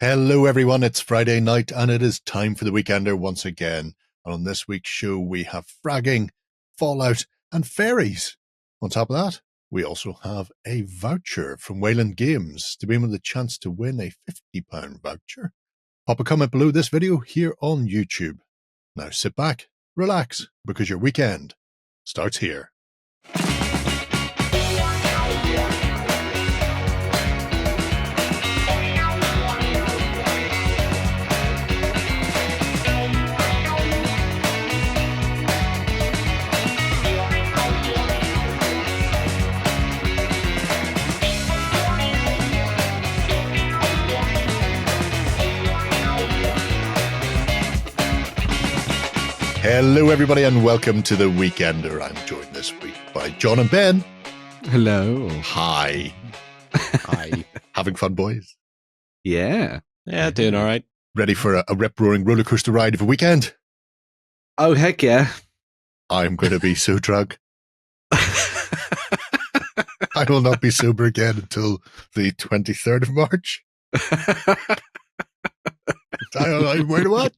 Hello everyone, it's Friday night and it is time for the Weekender once again. And on this week's show we have fragging, Fallout and fairies. On top of that, we also have a voucher from Wayland Games to be with the chance to win a £50 voucher. Pop a comment below this video here on YouTube. Now sit back, relax, because your weekend starts here. Hello everybody and welcome to the Weekender. I'm joined this week by John and Ben. Hello. Hi. Hi. Having fun, boys? Yeah, doing all right. Ready for a rip-roaring roller coaster ride of a weekend? Oh, heck yeah. I'm going to be so drunk. I will not be sober again until the 23rd of March. I don't know where to watch.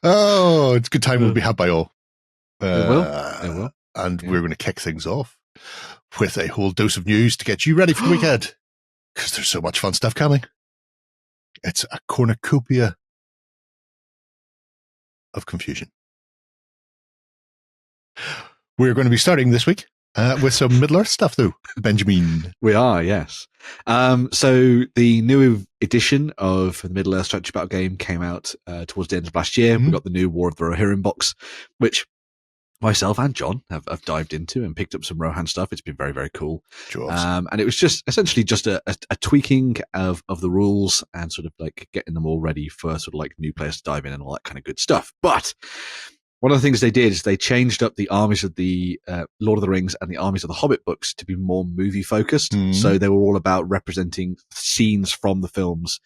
Oh, it's a good time will be had by all. It will. And we're going to kick things off with a whole dose of news to get you ready for the weekend. Because there's so much fun stuff coming. It's a cornucopia of confusion. We're going to be starting this week with some Middle-earth stuff, though. Benjamin. We are, yes. So the new edition of the Middle-earth strategy battle game came out towards the end of last year. We got the new War of the Rohirrim box, which myself and John have dived into and picked up some Rohan stuff. It's been very, very cool. And it was just essentially just a tweaking of the rules and sort of like getting them all ready for sort of like new players to dive in and all that kind of good stuff. But one of the things they did is they changed up the armies of the Lord of the Rings and the armies of the Hobbit books to be more movie focused. So they were all about representing scenes from the films,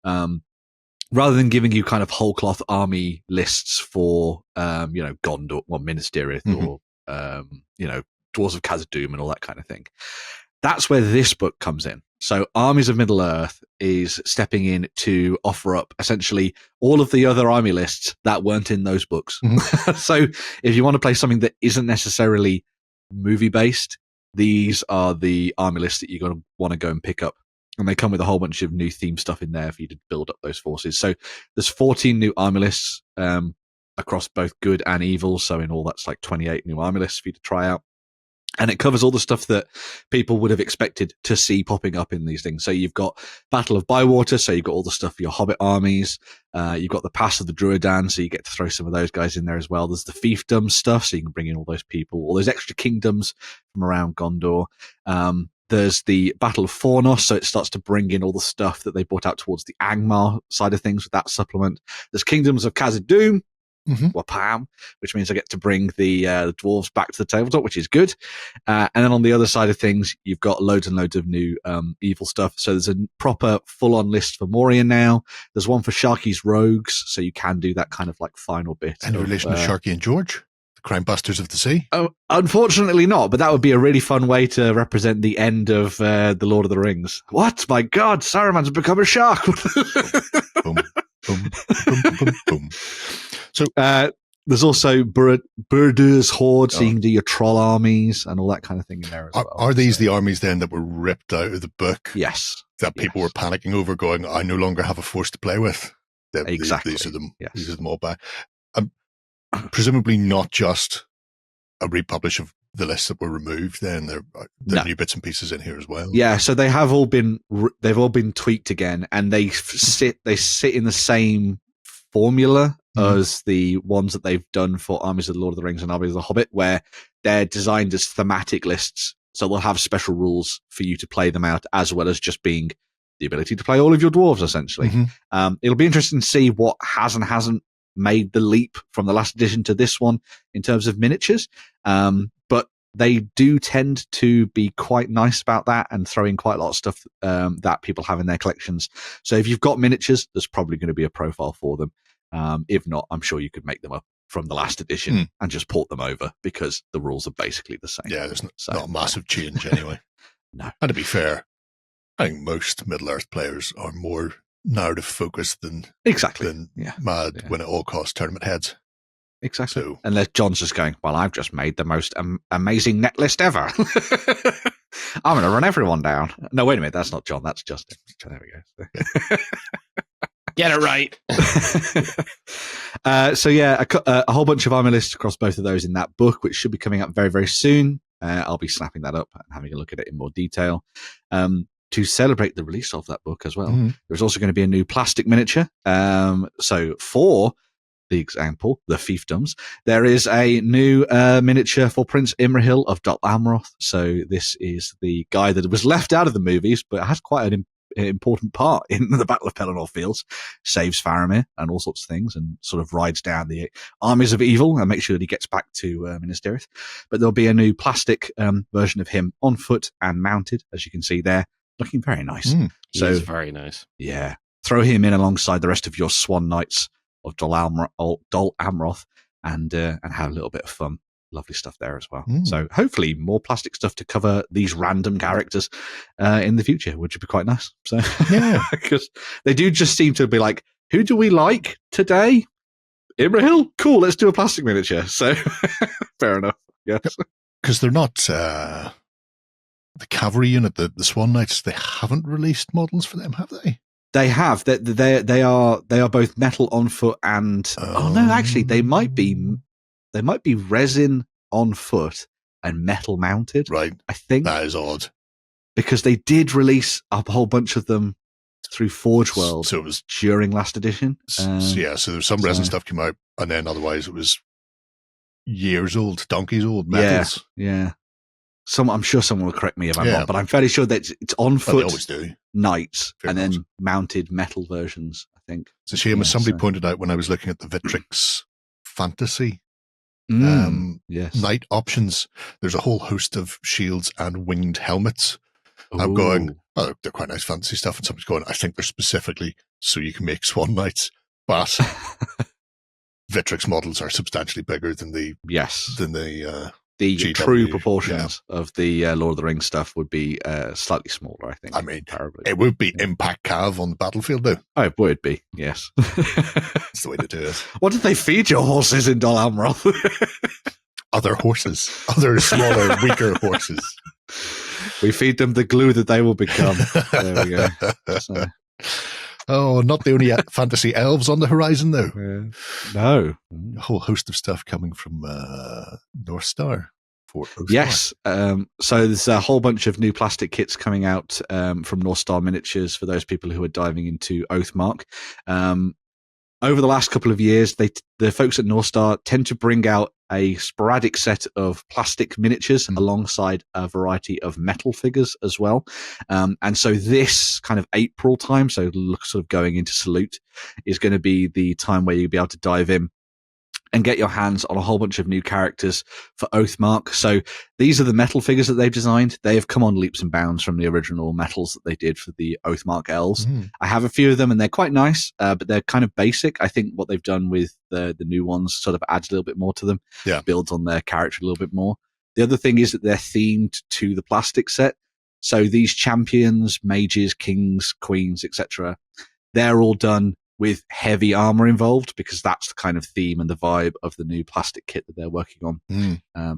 rather than giving you kind of whole cloth army lists for, Gondor, well, Minas Tirith or, Dwarves of Khazad-dûm and all that kind of thing. That's where this book comes in. So Armies of Middle-earth is stepping in to offer up essentially all of the other army lists that weren't in those books. So if you want to play something that isn't necessarily movie-based, these are the army lists that you're going to want to go and pick up. And they come with a whole bunch of new theme stuff in there for you to build up those forces. So there's 14 new army lists across both good and evil. So in all, that's like 28 new army lists for you to try out. And it covers all the stuff that people would have expected to see popping up in these things. So you've got Battle of Bywater, so you've got all the stuff for your Hobbit armies. You've got the Pass of the Druidan, so you get to throw some of those guys in there as well. There's the Fiefdom stuff, so you can bring in all those people, all those extra kingdoms from around Gondor. There's the Battle of Fornos, so it starts to bring in all the stuff that they brought out towards the Angmar side of things with that supplement. There's Kingdoms of Khazad-dûm, Wapam, which means I get to bring the dwarves back to the tabletop, which is good. And then on the other side of things, you've got loads and loads of new evil stuff. So there's a proper full-on list for Moria now. There's one for Sharky's Rogues, so you can do that kind of like final bit. Any relation to Sharky and George? The Crime Busters of the Sea? Oh, unfortunately not, but that would be a really fun way to represent the end of the Lord of the Rings. What? My God, Saruman's become a shark. Boom, boom, boom, boom, boom. So there's also Burdur's Horde, so you can do your troll armies and all that kind of thing in there as well. Are these the armies then that were ripped out of the book? Yes. That people were panicking over, going, I no longer have a force to play with. Exactly. These are them. Yes. These are them all back. Presumably not just a republish of the lists that were removed. Then there are new bits and pieces in here as well. Yeah, so they've all been tweaked again, and they sit in the same formula as the ones that they've done for Armies of the Lord of the Rings and Armies of the Hobbit, where they're designed as thematic lists. So they'll have special rules for you to play them out, as well as just being the ability to play all of your dwarves, essentially. It'll be interesting to see what has and hasn't made the leap from the last edition to this one in terms of miniatures. But they do tend to be quite nice about that and throw in quite a lot of stuff that people have in their collections. So if you've got miniatures, there's probably going to be a profile for them. If not, I'm sure you could make them up from the last edition and just port them over, because the rules are basically the same. Yeah, there's not a massive change anyway. No. And to be fair, I think most Middle-earth players are more narrative focused than mad when it all costs tournament heads. Exactly. So, unless John's just going, well, I've just made the most amazing net list ever. I'm going to run everyone down. No, wait a minute. That's not John. That's Justin. There we go. Get it right. So yeah, a whole bunch of army lists across both of those in that book, which should be coming up very, very soon. I'll be snapping that up and having a look at it in more detail. To celebrate the release of that book as well, there's also going to be a new plastic miniature. So for the example, the fiefdoms, there is a new miniature for Prince Imrahil of Dol Amroth. So this is the guy that was left out of the movies, but has quite an important part in the Battle of Pelennor Fields, saves Faramir and all sorts of things, and sort of rides down the armies of evil and makes sure that he gets back to Minas Tirith. But there'll be a new plastic version of him on foot and mounted, as you can see there, looking very nice. So he is very nice. Yeah, throw him in alongside the rest of your Swan Knights of Dol Amroth and have a little bit of fun. Lovely stuff there as well. So hopefully more plastic stuff to cover these random characters in the future, which would be quite nice. So yeah, because they do just seem to be like, who do we like today? Imrahil? Cool, let's do a plastic miniature. So fair enough. Yes, because they're not the cavalry unit, the Swan Knights. They haven't released models for them, have they? They have. They are both metal on foot and no, actually they might be resin on foot and metal mounted. Right. I think that is odd because they did release a whole bunch of them through Forge World. So it was during last edition. So there's some resin stuff came out, and then otherwise it was years old, donkeys old metals. Yeah. I'm sure someone will correct me if I'm wrong, but I'm fairly sure that it's on foot. They always do. Knights and then mounted metal versions, I think. It's a shame, as somebody pointed out when I was looking at the Victrix Fantasy Knight options, there's a whole host of shields and winged helmets. Ooh. I'm going, oh, they're quite nice fantasy stuff, and somebody's going, I think they're specifically so you can make Swan Knights, but Victrix models are substantially bigger than the true proportions of the Lord of the Rings stuff would be slightly smaller, I think. I mean, it would be Impact Cav on the battlefield, though. Oh, it would be, yes. That's the way to do it. What did they feed your horses in Dol Amroth? Other horses. Other smaller, weaker horses. We feed them the glue that they will become. There we go. So. Oh, not the only fantasy elves on the horizon, though. No. A whole host of stuff coming from North Star. Yes. So there's a whole bunch of new plastic kits coming out from North Star Miniatures for those people who are diving into Oathmark. Over the last couple of years, the folks at North Star tend to bring out a sporadic set of plastic miniatures alongside a variety of metal figures as well. And so this kind of April time, so sort of going into Salute, is going to be the time where you'll be able to dive in and get your hands on a whole bunch of new characters for Oathmark. So these are the metal figures that they've designed. They have come on leaps and bounds from the original metals that they did for the Oathmark elves. I have a few of them and they're quite nice, but they're kind of basic. I think what they've done with the new ones sort of adds a little bit more to them, builds on their character a little bit more. The other thing is that they're themed to the plastic set. So these champions, mages, kings, queens, etc., they're all done with heavy armor involved because that's the kind of theme and the vibe of the new plastic kit that they're working on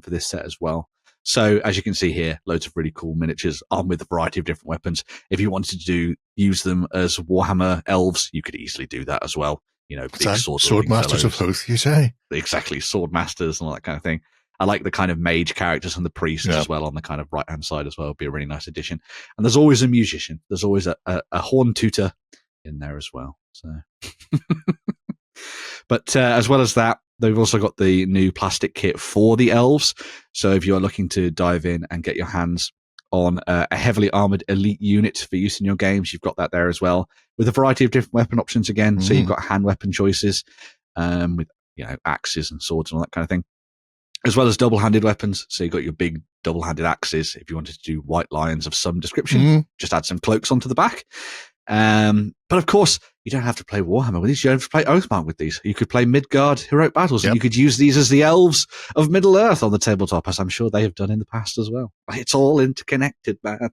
for this set as well. So as you can see here, loads of really cool miniatures armed with a variety of different weapons. If you wanted to use them as Warhammer elves, you could easily do that as well. You know, big sword masters of Hoth, you say? Exactly, sword masters and all that kind of thing. I like the kind of mage characters and the priests as well on the kind of right-hand side as well. It'd be a really nice addition. And there's always a musician. There's always a horn tutor in there as well. So, but as well as that, they've also got the new plastic kit for the elves. So if you're looking to dive in and get your hands on a heavily armored elite unit for use in your games, you've got that there as well, with a variety of different weapon options again. So you've got hand weapon choices with axes and swords and all that kind of thing, as well as double-handed weapons. So you've got your big double-handed axes. If you wanted to do white lions of some description, just add some cloaks onto the back. But of course, you don't have to play Warhammer with these. You don't have to play Oathmark with these. You could play Midgard Heroic Battles, and you could use these as the elves of Middle-earth on the tabletop, as I'm sure they have done in the past as well. It's all interconnected, man.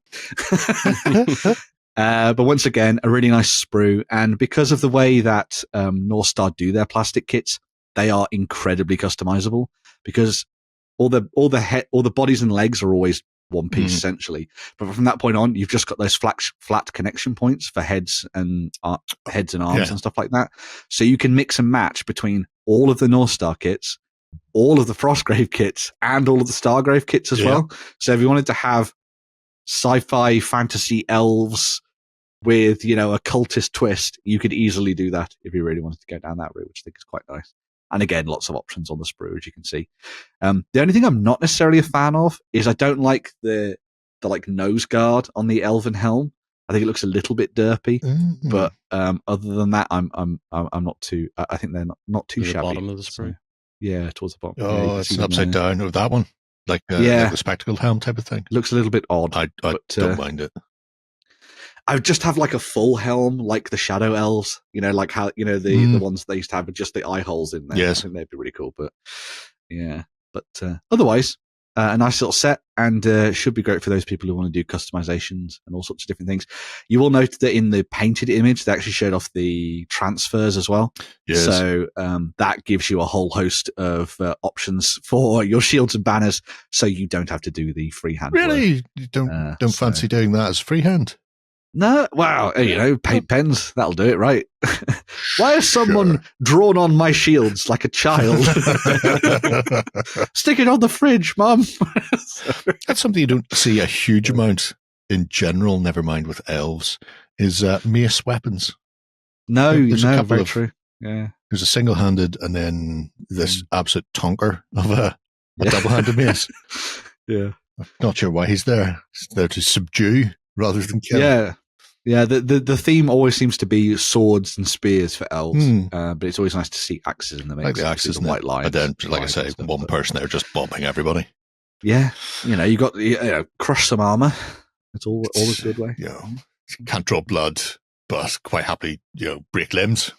But once again, a really nice sprue. And because of the way that North Star do their plastic kits, they are incredibly customizable because all the bodies and legs are always one piece essentially. But from that point on, you've just got those flat connection points for heads and arms and stuff like that. So you can mix and match between all of the North Star kits, all of the Frostgrave kits, and all of the Stargrave kits as well. So if you wanted to have sci-fi fantasy elves with, a cultist twist, you could easily do that if you really wanted to go down that route, which I think is quite nice. And again, lots of options on the sprue, as you can see. The only thing I'm not necessarily a fan of is I don't like the nose guard on the Elven helm. I think it looks a little bit derpy, but other than that, I'm not too. I think they're not too shabby. The bottom of the sprue. So, yeah, towards the bottom. Oh, it's upside down of that one, like the spectacled helm type of thing. Looks a little bit odd. I don't mind it. I would just have like a full helm, like the Shadow Elves, like how, the ones they used to have with just the eye holes in there. Yes. I think they'd be really cool, but yeah. But otherwise, a nice little set, and should be great for those people who want to do customizations and all sorts of different things. You will note that in the painted image, they actually showed off the transfers as well. Yes. So that gives you a whole host of options for your shields and banners, so you don't have to do the freehand Really? work. You don't fancy doing that as freehand? No, well, paint pens, that'll do it, right? Why has someone drawn on my shields like a child? Stick it on the fridge, Mum. That's something you don't see a huge amount in general, never mind with elves, is mace weapons. Very true. Yeah. There's a single-handed and then this absolute tonker of a double-handed mace. Yeah. I'm not sure why he's there. He's there to subdue rather than kill. Yeah, the theme always seems to be swords and spears for elves, but it's always nice to see axes in the mix. Like the axes and white lines. And then, like I say, one person there just bombing everybody. Yeah, you got crush some armor. It's all a good way. Can't draw blood, but quite happy, break limbs.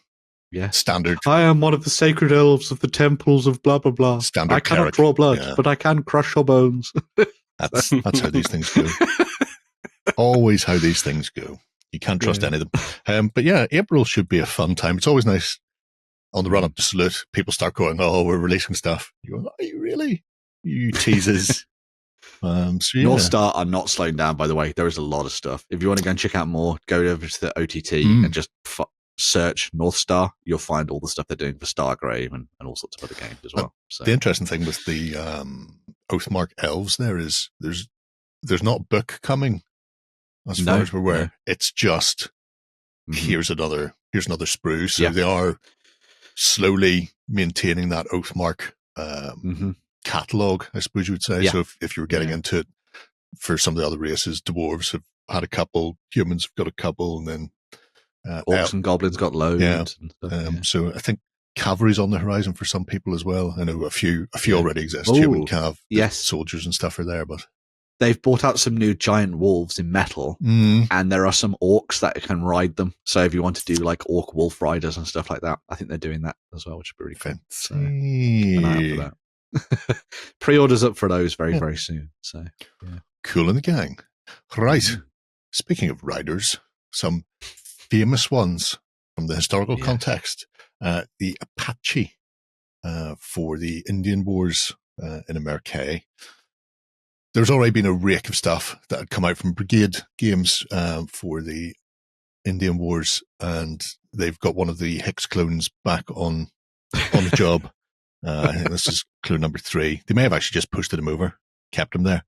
Yeah, standard. I am one of the sacred elves of the temples of blah blah blah. Standard. I cannot draw blood, but I can crush your bones. That's how these things go. Always how these things go. You can't trust any of them. But yeah, April should be a fun time. It's always nice on the run up to Salute. People start going, "Oh, we're releasing stuff." You go, "Are you really? You teases." North Star are not slowing down, by the way. There is a lot of stuff. If you want to go and check out more, go over to the OTT and just search North Star. You'll find all the stuff they're doing for Stargrave and all sorts of other games as well. So the interesting thing with the Oathmark elves there is there's not a book coming. As far as we're aware, it's just here's another sprue. So they are slowly maintaining that Oathmark catalog, I suppose you would say. So if you were getting into it for some of the other races, dwarves have had a couple, humans have got a couple, and then orcs and goblins got loads. Yeah. And stuff, So I think cavalry's on the horizon for some people as well. I know a few already exist. Human cav, soldiers and stuff are there, but they've brought out some new giant wolves in metal, and there are some orcs that can ride them. So if you want to do like orc wolf riders and stuff like that, I think they're doing that as well, which would be really cool. So keep an eye out for that. Pre-orders up for those very, very soon. So cool in the gang. Right. Speaking of riders, some famous ones from the historical context. The Apache for the Indian Wars in America. There's already been a rake of stuff that had come out from Brigade games for the Indian Wars, and they've got one of the Hicks clones back on the job. I think this is clue number 3. They may have actually just pushed him over, kept him there,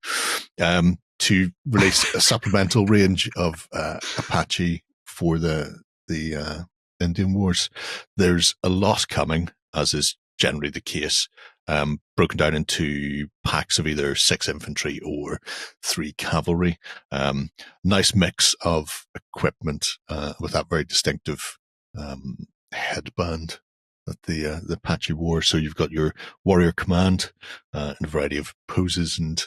to release a supplemental range of Apache for the Indian Wars. There's a lot coming, as is generally the case, broken down into packs of either 6 infantry or 3 cavalry. Nice mix of equipment with that very distinctive headband that the Apache wore. So you've got your warrior command in a variety of poses and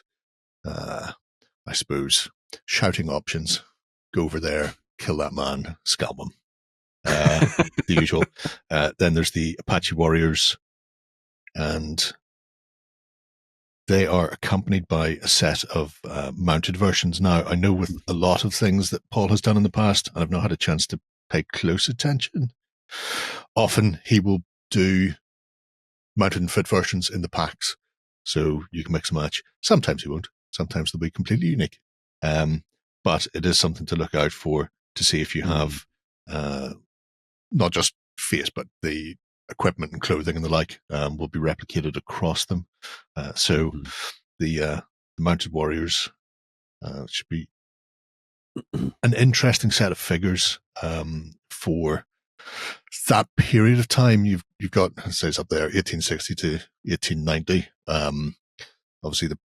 I suppose shouting options. Go over there, kill that man, scalp him. The usual. Then there's the Apache warriors, and they are accompanied by a set of mounted versions. Now, I know with a lot of things that Paul has done in the past, and I've not had a chance to pay close attention, often he will do mounted and fit versions in the packs. So you can mix and match. Sometimes he won't. Sometimes they'll be completely unique. But it is something to look out for to see if you have not just face, but the equipment and clothing and the like will be replicated across them. So the mounted warriors should be an interesting set of figures for that period of time. You've got, it says up there, 1860 to 1890. Obviously, the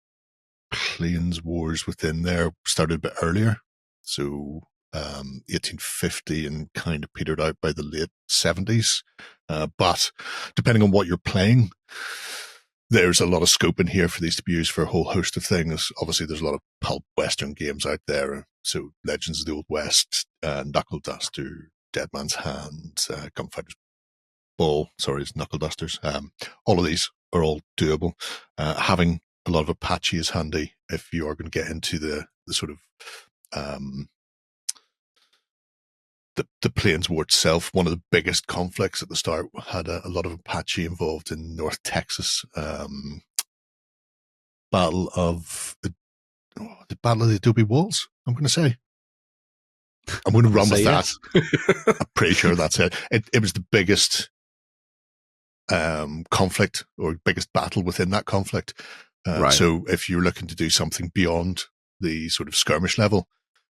Plains Wars within there started a bit earlier, so 1850 and kind of petered out by the late 70s. But depending on what you're playing, there's a lot of scope in here for these to be used for a whole host of things. Obviously, there's a lot of pulp Western games out there. So Legends of the Old West, Knuckle Duster, Dead Man's Hand, Gunfighter's Ball, it's Knuckle Dusters. All of these are all doable. Having a lot of Apache is handy if you are going to get into the sort of the Plains War itself. One of the biggest conflicts at the start had a lot of Apache involved in North Texas. Battle of the Adobe Walls, I'm going to say. I'm going to run with that. I'm pretty sure that's it. It was the biggest conflict or biggest battle within that conflict. Right. So if you're looking to do something beyond the sort of skirmish level,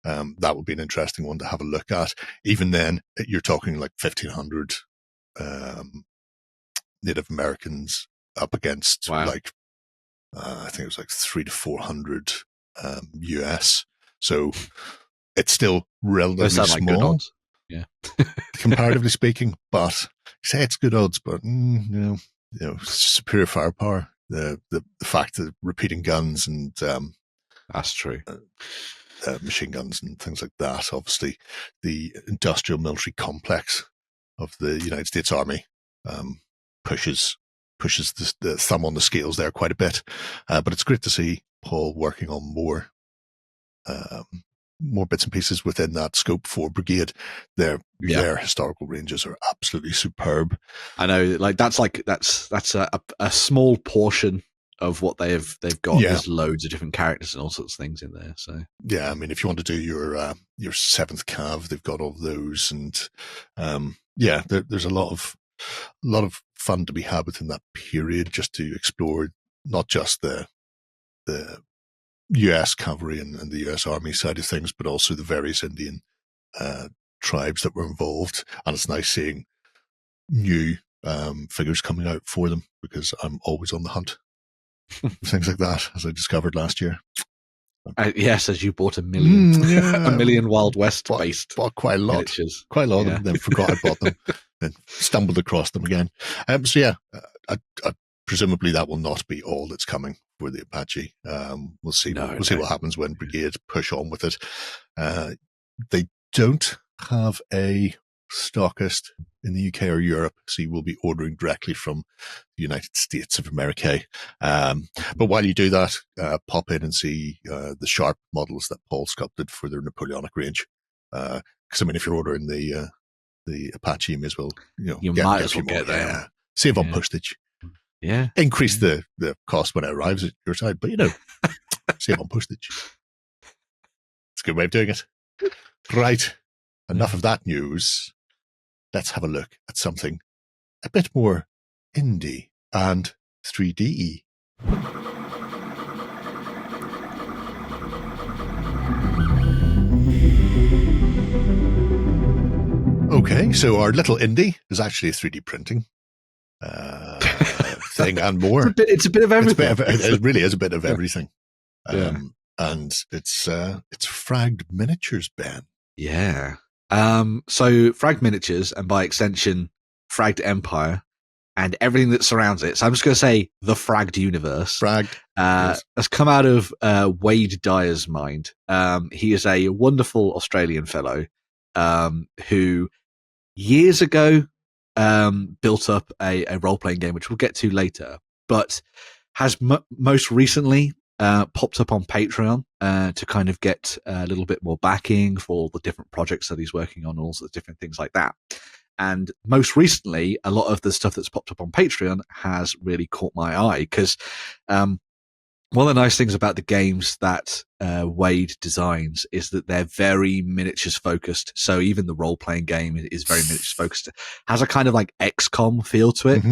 that would be an interesting one to have a look at. Even then, you're talking like 1,500 Native Americans up against like, I think it was like 300 to 400 US. So it's still relatively small. Like good odds. Yeah. Comparatively speaking, but say it's good odds, but superior firepower. The fact that repeating guns and that's true. Machine guns and things like that. Obviously, the industrial military complex of the United States Army pushes the thumb on the scales there quite a bit. But it's great to see Paul working on more bits and pieces within that scope for Brigade. Their historical ranges are absolutely superb. I know, that's a small portion of what they've got. There's loads of different characters and all sorts of things in there. So I mean, if you want to do your 7th Cav, they've got all those, and there's a lot of fun to be had within that period, just to explore not just the US cavalry and the US Army side of things, but also the various Indian tribes that were involved. And it's nice seeing new figures coming out for them, because I'm always on the hunt. Things like that, as I discovered last year. Yes, as you bought a million Wild West based bought quite a lot miniatures. Quite a lot of them, then forgot I bought them, then stumbled across them again. I presumably that will not be all that's coming for the Apache. We'll see what happens when Brigade push on with it. They don't have a stockist in the UK or Europe, so you will be ordering directly from the United States of America. But while you do that, pop in and see the sharp models that Paul sculpted for their Napoleonic range. Because I mean, if you're ordering the Apache, you may as well might as well get there. Yeah. Save on postage. Yeah, increase the cost when it arrives at your side, but save on postage. It's a good way of doing it. Right. Enough of that news. Let's have a look at something a bit more indie and 3D. Okay, so our little indie is actually a 3D printing thing and more. It's a bit of everything. It really is a bit of everything. And it's Fragged Miniatures, Ben. Yeah. So Fragged Miniatures, and by extension, Fragged Empire, and everything that surrounds it. So I'm just going to say the Fragged universe. Has come out of Wade Dyer's mind. He is a wonderful Australian fellow who years ago built up a role-playing game, which we'll get to later, but has most recently popped up on Patreon to kind of get a little bit more backing for all the different projects that he's working on, all sorts of different things like that. And most recently, a lot of the stuff that's popped up on Patreon has really caught my eye because one of the nice things about the games that Wade designs is that they're very miniatures focused. So even the role-playing game is very miniatures focused. It has a kind of like XCOM feel to it.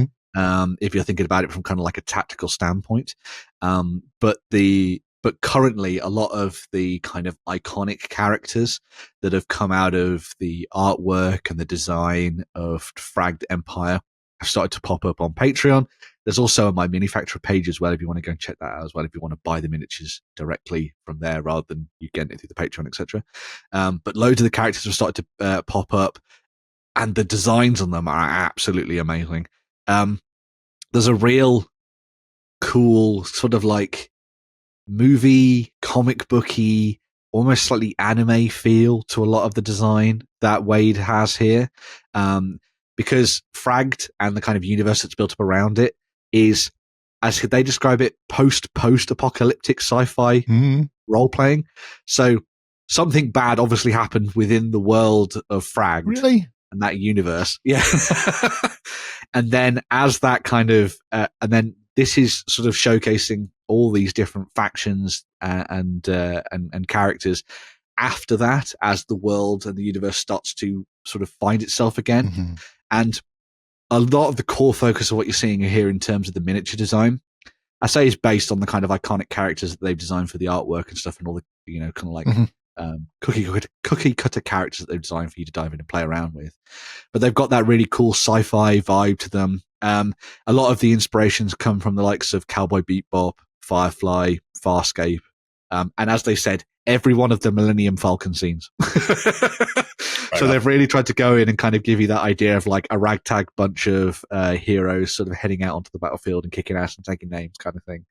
If you're thinking about it from kind of like a tactical standpoint. But currently a lot of the kind of iconic characters that have come out of the artwork and the design of Fragged Empire have started to pop up on Patreon. There's also my Minifactory page as well, if you want to go and check that out as well, if you want to buy the miniatures directly from there rather than you getting it through the Patreon, etc. But loads of the characters have started to pop up, and the designs on them are absolutely amazing. There's a real cool sort of like movie, comic booky, almost slightly anime feel to a lot of the design that Wade has here. Because Fragged and the kind of universe that's built up around it is, as they describe it, post-apocalyptic sci-fi role-playing. So something bad obviously happened within the world of Fragged. Really? And that universe. Yeah. And then as that kind of, and then this is sort of showcasing all these different factions and characters after that, as the world and the universe starts to sort of find itself again. And a lot of the core focus of what you're seeing here in terms of the miniature design, I say, is based on the kind of iconic characters that they've designed for the artwork and stuff, and all the, you know, kind of like cookie cutter characters that they've designed for you to dive in and play around with. But they've got that really cool sci-fi vibe to them. A lot of the inspirations come from the likes of Cowboy Bebop, Firefly, Farscape, and as they said, every one of the Millennium Falcon scenes. So they've really tried to go in and kind of give you that idea of like a ragtag bunch of heroes sort of heading out onto the battlefield and kicking ass and taking names kind of thing.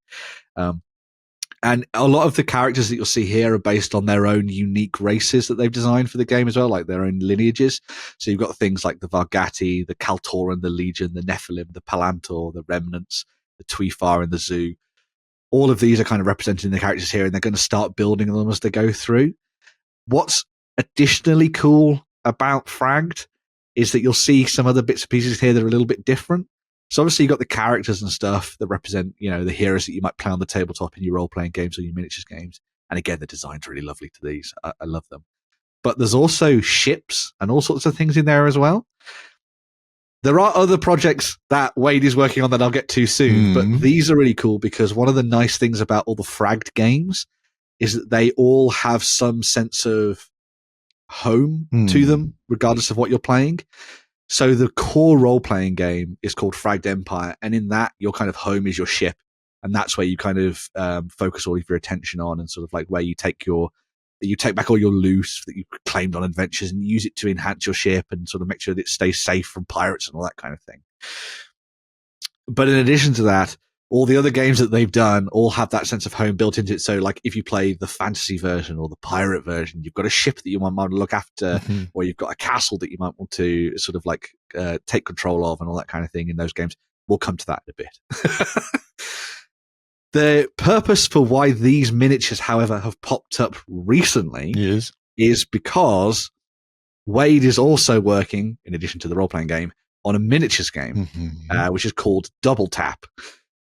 And a lot of the characters that you'll see here are based on their own unique races that they've designed for the game as well, like their own lineages. So you've got things like the Vargati, the Kaltoran, the Legion, the Nephilim, the Palantor, the Remnants, the Tuifar, and the Zoo. All of these are kind of representing the characters here, and they're going to start building them as they go through. What's additionally cool about Fragged is that you'll see some other bits and pieces here that are a little bit different. So obviously you've got the characters and stuff that represent, you know, the heroes that you might play on the tabletop in your role-playing games or your miniatures games. And again, the design's really lovely to these. I love them. But there's also ships and all sorts of things in there as well. There are other projects that Wade is working on that I'll get to soon, but these are really cool because one of the nice things about all the Fragged games is that they all have some sense of home to them, regardless of what you're playing. So the core role-playing game is called Fragged Empire, and in that, your kind of home is your ship, and that's where you kind of focus all of your attention on, and sort of like where you take back all your loot that you claimed on adventures and use it to enhance your ship and sort of make sure that it stays safe from pirates and all that kind of thing. But in addition to that, all the other games that they've done all have that sense of home built into it. So like if you play the fantasy version or the pirate version, you've got a ship that you might want to look after, or you've got a castle that you might want to sort of like take control of and all that kind of thing in those games. We'll come to that in a bit. The purpose for why these miniatures, however, have popped up recently is because Wade is also working, in addition to the role-playing game, on a miniatures game, which is called Tabletop.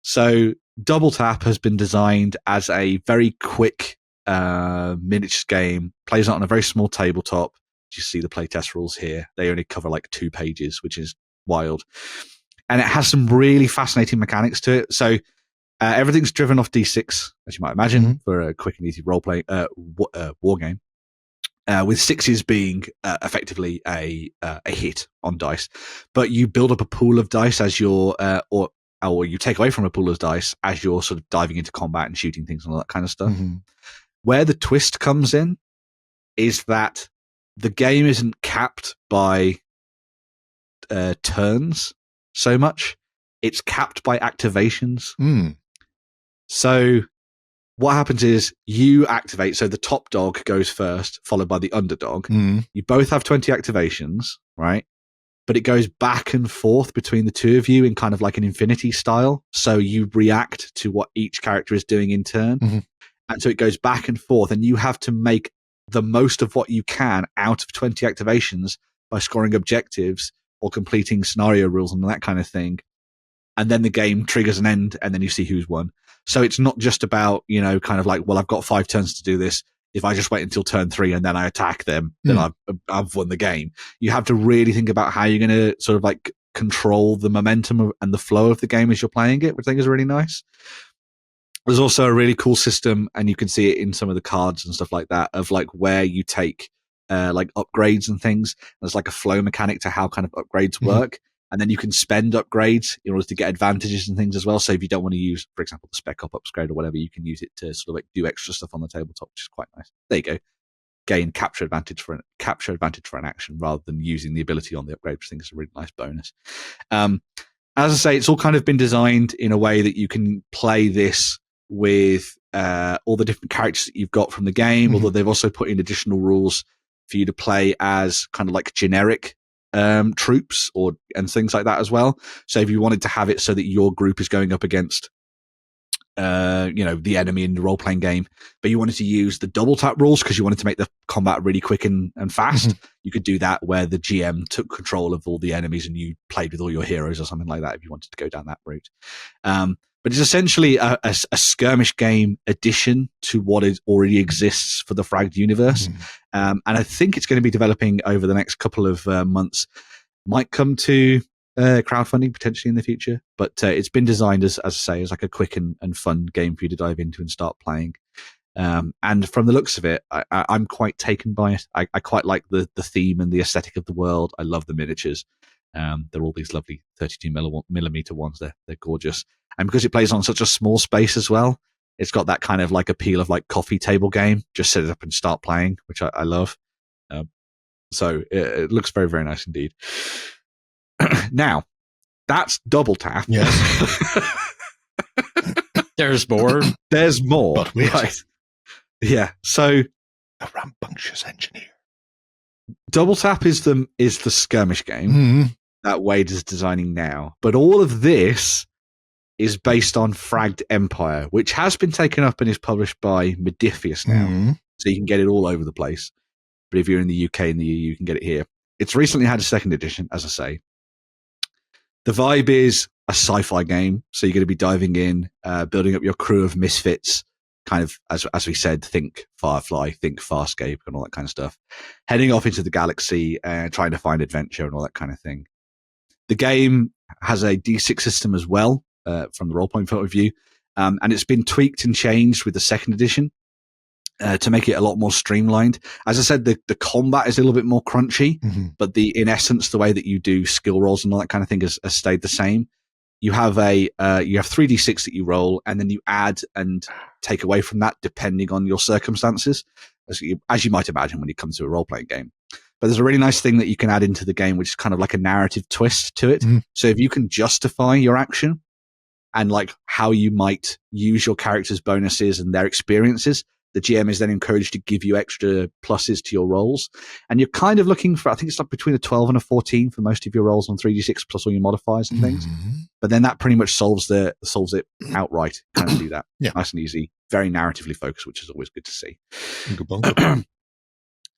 So Tabletop has been designed as a very quick miniatures game, plays out on a very small tabletop. You see the playtest rules here. They only cover like 2 pages, which is wild. And it has some really fascinating mechanics to it. So everything's driven off D6, as you might imagine, for a quick and easy role-playing war game. With 6s being effectively a hit on dice. But you build up a pool of dice as you're, or you take away from a pool of dice as you're sort of diving into combat and shooting things and all that kind of stuff. Where the twist comes in is that the game isn't capped by turns so much. It's capped by activations. So what happens is you activate. So the top dog goes first, followed by the underdog. You both have 20 activations, right? but it goes back and forth between the two of you in kind of like an Infinity style. So you react to what each character is doing in turn. Mm-hmm. And so it goes back and forth, and you have to make the most of what you can out of 20 activations by scoring objectives or completing scenario rules and that kind of thing. And then the game triggers an end, and then you see who's won. So it's not just about, kind of like, well, I've got 5 turns to do this. If I just wait until turn 3 and then I attack them, then I've won the game. You have to really think about how you're going to sort of like control the momentum and the flow of the game as you're playing it, which I think is really nice. There's also a really cool system, and you can see it in some of the cards and stuff like that, of like where you take like upgrades and things. There's like a flow mechanic to how kind of upgrades work. And then you can spend upgrades in order to get advantages and things as well. So if you don't want to use, for example, the Spec Up upgrade or whatever, you can use it to sort of like do extra stuff on the tabletop, which is quite nice. There you go. Gain capture advantage for an action rather than using the ability on the upgrade, which I think is a really nice bonus. As I say, it's all kind of been designed in a way that you can play this with all the different characters that you've got from the game, although they've also put in additional rules for you to play as kind of like generic troops and things like that as well. So if you wanted to have it so that your group is going up against the enemy in the role-playing game, but you wanted to use the double tap rules because you wanted to make the combat really quick and fast, you could do that where the GM took control of all the enemies and you played with all your heroes or something like that if you wanted to go down that route. But it's essentially a skirmish game addition to what already exists for the Fragged universe. And I think it's going to be developing over the next couple of months. Might come to crowdfunding potentially in the future, but it's been designed as I say, as like a quick and fun game for you to dive into and start playing. And from the looks of it, I'm quite taken by it. I quite like the theme and the aesthetic of the world. I love the miniatures. They're all these lovely 32 millimeter ones. They're gorgeous. And because it plays on such a small space as well, it's got that kind of like appeal of like coffee table game. Just set it up and start playing, which I love. So it looks very, very nice indeed. Now, that's double tap. Yes. There's more. There's more. But wait. Right. Yeah. So a rambunctious engineer. Double tap is the skirmish game that Wade is designing now. But all of this is based on Fragged Empire, which has been taken up and is published by Modiphius now. So you can get it all over the place. But if you're in the UK and the EU, you can get it here. It's recently had a second edition, as I say. The vibe is a sci-fi game. So you're going to be diving in, building up your crew of misfits, kind of, as we said, think Firefly, think Farscape and all that kind of stuff. Heading off into the galaxy and trying to find adventure and all that kind of thing. The game has a D6 system as well, from the role-playing point of view. And it's been tweaked and changed with the second edition to make it a lot more streamlined. As I said, the combat is a little bit more crunchy, but in essence, the way that you do skill rolls and all that kind of thing has stayed the same. You have you have 3d6 that you roll, and then you add and take away from that depending on your circumstances, as you might imagine when it comes to a role-playing game. But there's a really nice thing that you can add into the game, which is kind of like a narrative twist to it. So if you can justify your action and like how you might use your character's bonuses and their experiences, the GM is then encouraged to give you extra pluses to your rolls. And you're kind of looking for, I think it's like between a 12 and a 14 for most of your rolls on 3d6 plus all your modifiers and things. But then that pretty much solves it outright. Kind of do that. Yeah. Nice and easy. Very narratively focused, which is always good to see.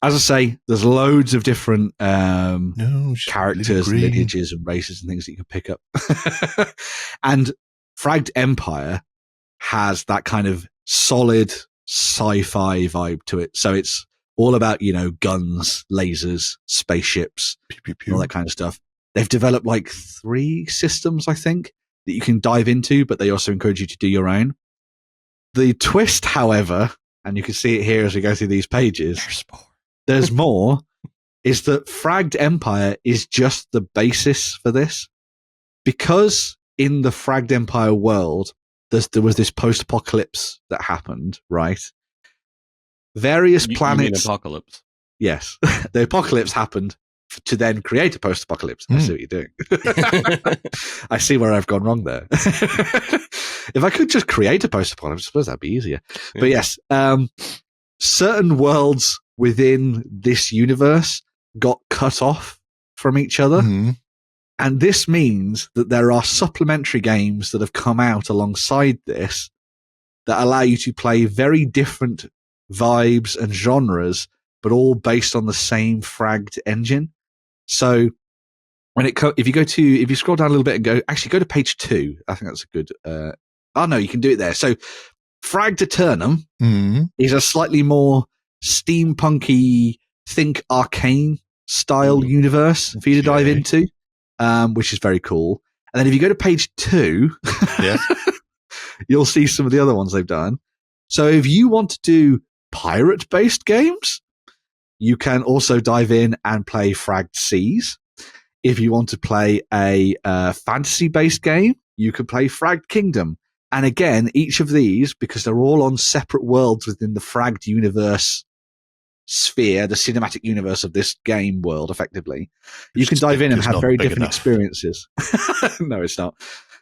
As I say, there's loads of different characters, lineages, and races and things that you can pick up. And Fragged Empire has that kind of solid sci-fi vibe to it. So it's all about, guns, lasers, spaceships, all that kind of stuff. They've developed like 3 systems, I think, that you can dive into, but they also encourage you to do your own. The twist, however, and you can see it here as we go through these pages, there's more, is that Fragged Empire is just the basis for this. Because in the Fragged Empire world, there was this post-apocalypse that happened, right? Various planets... You mean apocalypse? Yes. The apocalypse happened to then create a post-apocalypse. I see what you're doing. I see where I've gone wrong there. If I could just create a post-apocalypse, I suppose that'd be easier. But yes, certain worlds within this universe got cut off from each other And this means that there are supplementary games that have come out alongside this that allow you to play very different vibes and genres, but all based on the same Fragged engine. So if you scroll down a little bit and go to page 2, I think that's a good, no, you can do it there. So Fragged Eternum is a slightly more steampunky, think arcane style universe for you to dive into, which is very cool. And then if you go to page 2, you'll see some of the other ones they've done. So if you want to do pirate-based games, you can also dive in and play Fragged Seas. If you want to play a fantasy-based game, you can play Fragged Kingdom. And again, each of these, because they're all on separate worlds within the Fragged universe sphere, the cinematic universe of this game world, effectively, you can dive in and have very different experiences. No, it's not.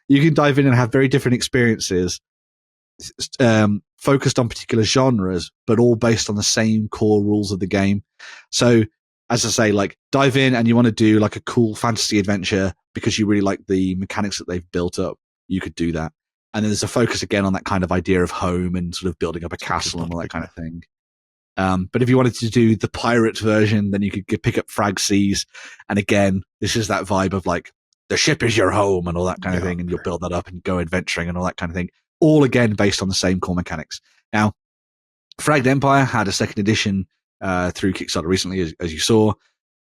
You can dive in and have very different experiences focused on particular genres, but all based on the same core rules of the game. So, as I say, like, dive in and you want to do like a cool fantasy adventure because you really like the mechanics that they've built up, you could do that. And then there's a focus again on that kind of idea of home and sort of building up a castle and all that kind of thing. But if you wanted to do the pirate version, then you could pick up Fragged Seas. And again, this is that vibe of like, the ship is your home and all that kind of thing. And you'll build that up and go adventuring and all that kind of thing. All again, based on the same core mechanics. Now, Fragged Empire had a second edition through Kickstarter recently, as you saw.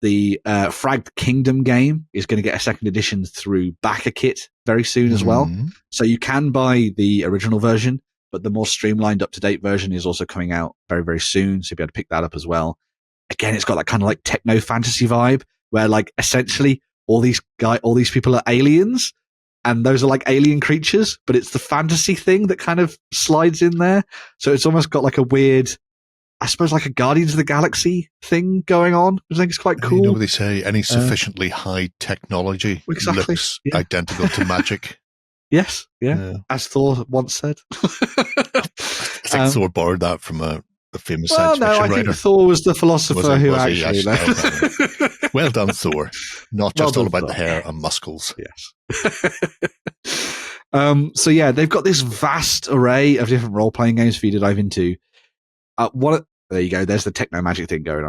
The Fragged Kingdom game is going to get a second edition through BackerKit very soon as well. So you can buy the original version, but the more streamlined, up-to-date version is also coming out very, very soon. So you'll be able to pick that up as well. Again, it's got that kind of like techno-fantasy vibe where like essentially all these people are aliens and those are like alien creatures, but it's the fantasy thing that kind of slides in there. So it's almost got like a weird, I suppose, like a Guardians of the Galaxy thing going on, which I think is quite cool. You know what they say, any sufficiently high technology looks identical to magic. Yes, as Thor once said. I think Thor borrowed that from a famous science fiction writer. I think Thor was the philosopher who actually... Well done, Thor. Not just all about the hair and muscles. Yes. So yeah, they've got this vast array of different role-playing games for you to dive into. There you go. There's the techno magic thing going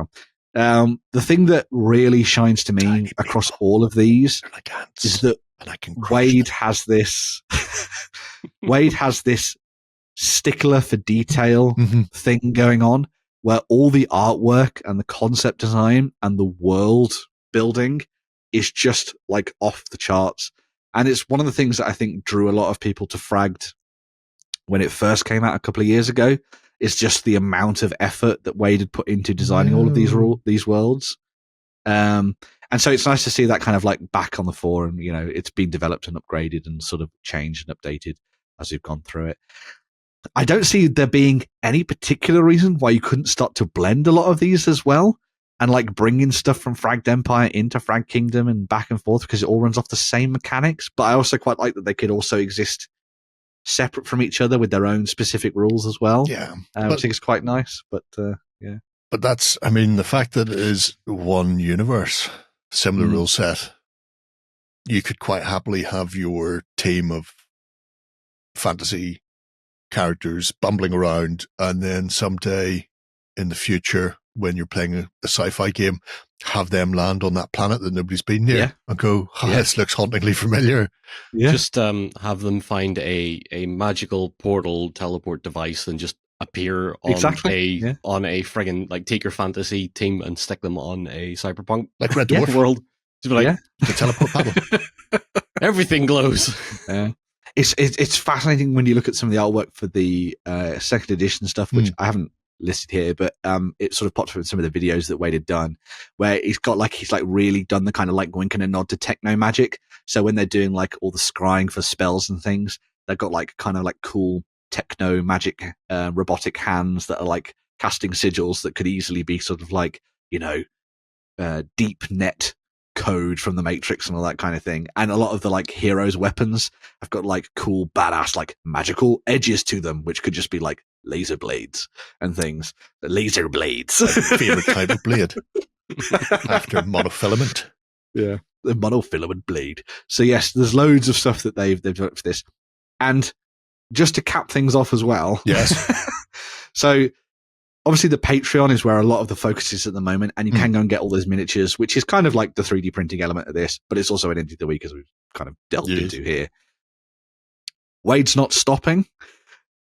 on. The thing that really shines to me across all of these is that Wade has this. Wade has this stickler for detail thing going on, where all the artwork and the concept design and the world building is just like off the charts. And it's one of the things that I think drew a lot of people to Fragged when it first came out a couple of years ago. Is just the amount of effort that Wade had put into designing all of these worlds. And so it's nice to see that kind of like back on the fore, and, you know, it's been developed and upgraded and sort of changed and updated as we've gone through it. I don't see there being any particular reason why you couldn't start to blend a lot of these as well and like bring in stuff from Fragged Empire into Fragged Kingdom and back and forth, because it all runs off the same mechanics. But I also quite like that they could also exist separate from each other with their own specific rules as well. Yeah. I think it's quite nice, but yeah. But that's, I mean, the fact that it is one universe, similar rule set, you could quite happily have your team of fantasy characters bumbling around, and then someday in the future, when you're playing a sci-fi game, have them land on that planet that nobody's been near and go, this looks hauntingly familiar. Yeah. Just have them find a magical portal teleport device and just appear on a friggin' like take your fantasy team and stick them on a cyberpunk like Red Dwarf world. Just be like, the teleport paddle. Everything glows. It's fascinating when you look at some of the artwork for the second edition stuff, which I haven't listed here, but it sort of popped up in some of the videos that Wade had done, where he's really done the kind of like wink and a nod to techno magic. So when they're doing like all the scrying for spells and things, they've got like kind of like cool techno magic robotic hands that are like casting sigils that could easily be sort of like, you know, deep net code from the Matrix and all that kind of thing. And a lot of the like heroes' weapons have got like cool badass like magical edges to them, which could just be like laser blades and things. Laser blades. Favorite type of blade after monofilament. Yeah, the monofilament blade. So yes, there's loads of stuff that they've developed for this, and just to cap things off as well. Yes. So obviously the Patreon is where a lot of the focus is at the moment, and you can go and get all those miniatures, which is kind of like the 3D printing element of this, but it's also an Indie of the Week, as we've kind of delved into here. Wade's not stopping.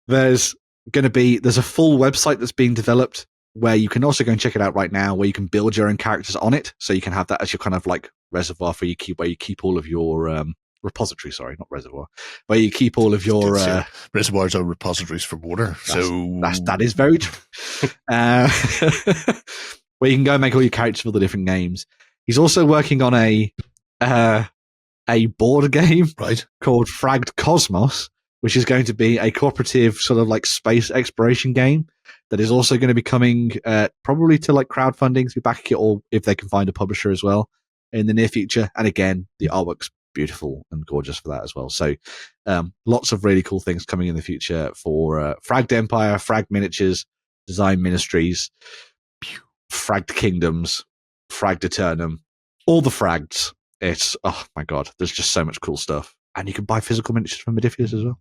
There's a full website that's being developed where you can also go and check it out right now, where you can build your own characters on it. So you can have that as your kind of like reservoir where you keep all of your repository, sorry, not reservoir, where you keep all of your reservoirs are repositories for water. That is very true. Where you can go and make all your characters for the different games. He's also working on a board game called Fragged Cosmos, which is going to be a cooperative sort of like space exploration game that is also going to be coming probably to like crowdfunding to back it, or if they can find a publisher as well in the near future. And again, the artwork's beautiful and gorgeous for that as well. So lots of really cool things coming in the future for Fragged Empire, Fragged Miniatures, Design Ministries, Fragged Kingdoms, Fragged Eternum, all the Fragds. It's, oh my God, there's just so much cool stuff. And you can buy physical miniatures from Modiphius as well.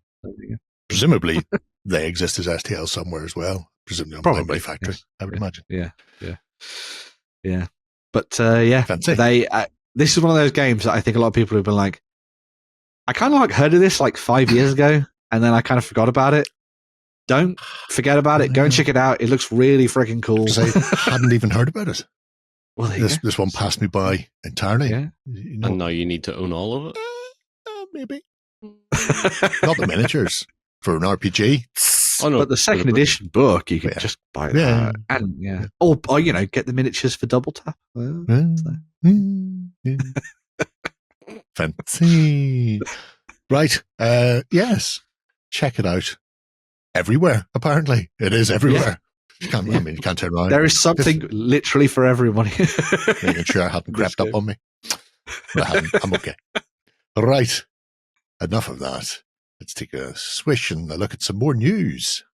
Presumably they exist as STL somewhere as well. Presumably on Probably Factory, yes. I would imagine. Yeah. But Fancy. This is one of those games that I think a lot of people have been like, I kind of like heard of this like 5 years ago, and then I kind of forgot about it. Don't forget about it. Go and check it out. It looks really freaking cool. I hadn't even heard about it. Well, this one passed me by entirely. Yeah. And now you need to own all of it? Maybe. Not the miniatures. For an RPG. Oh, no, but the second edition book, you can just buy that. And Or get the miniatures for double tap. Fancy. Right. Yes. Check it out. Everywhere, apparently. It is everywhere. You can't turn around. There is something literally for everybody. Making sure I hadn't crept up on me. But I haven't. I'm okay. Right. Enough of that. Let's take a swish and a look at some more news.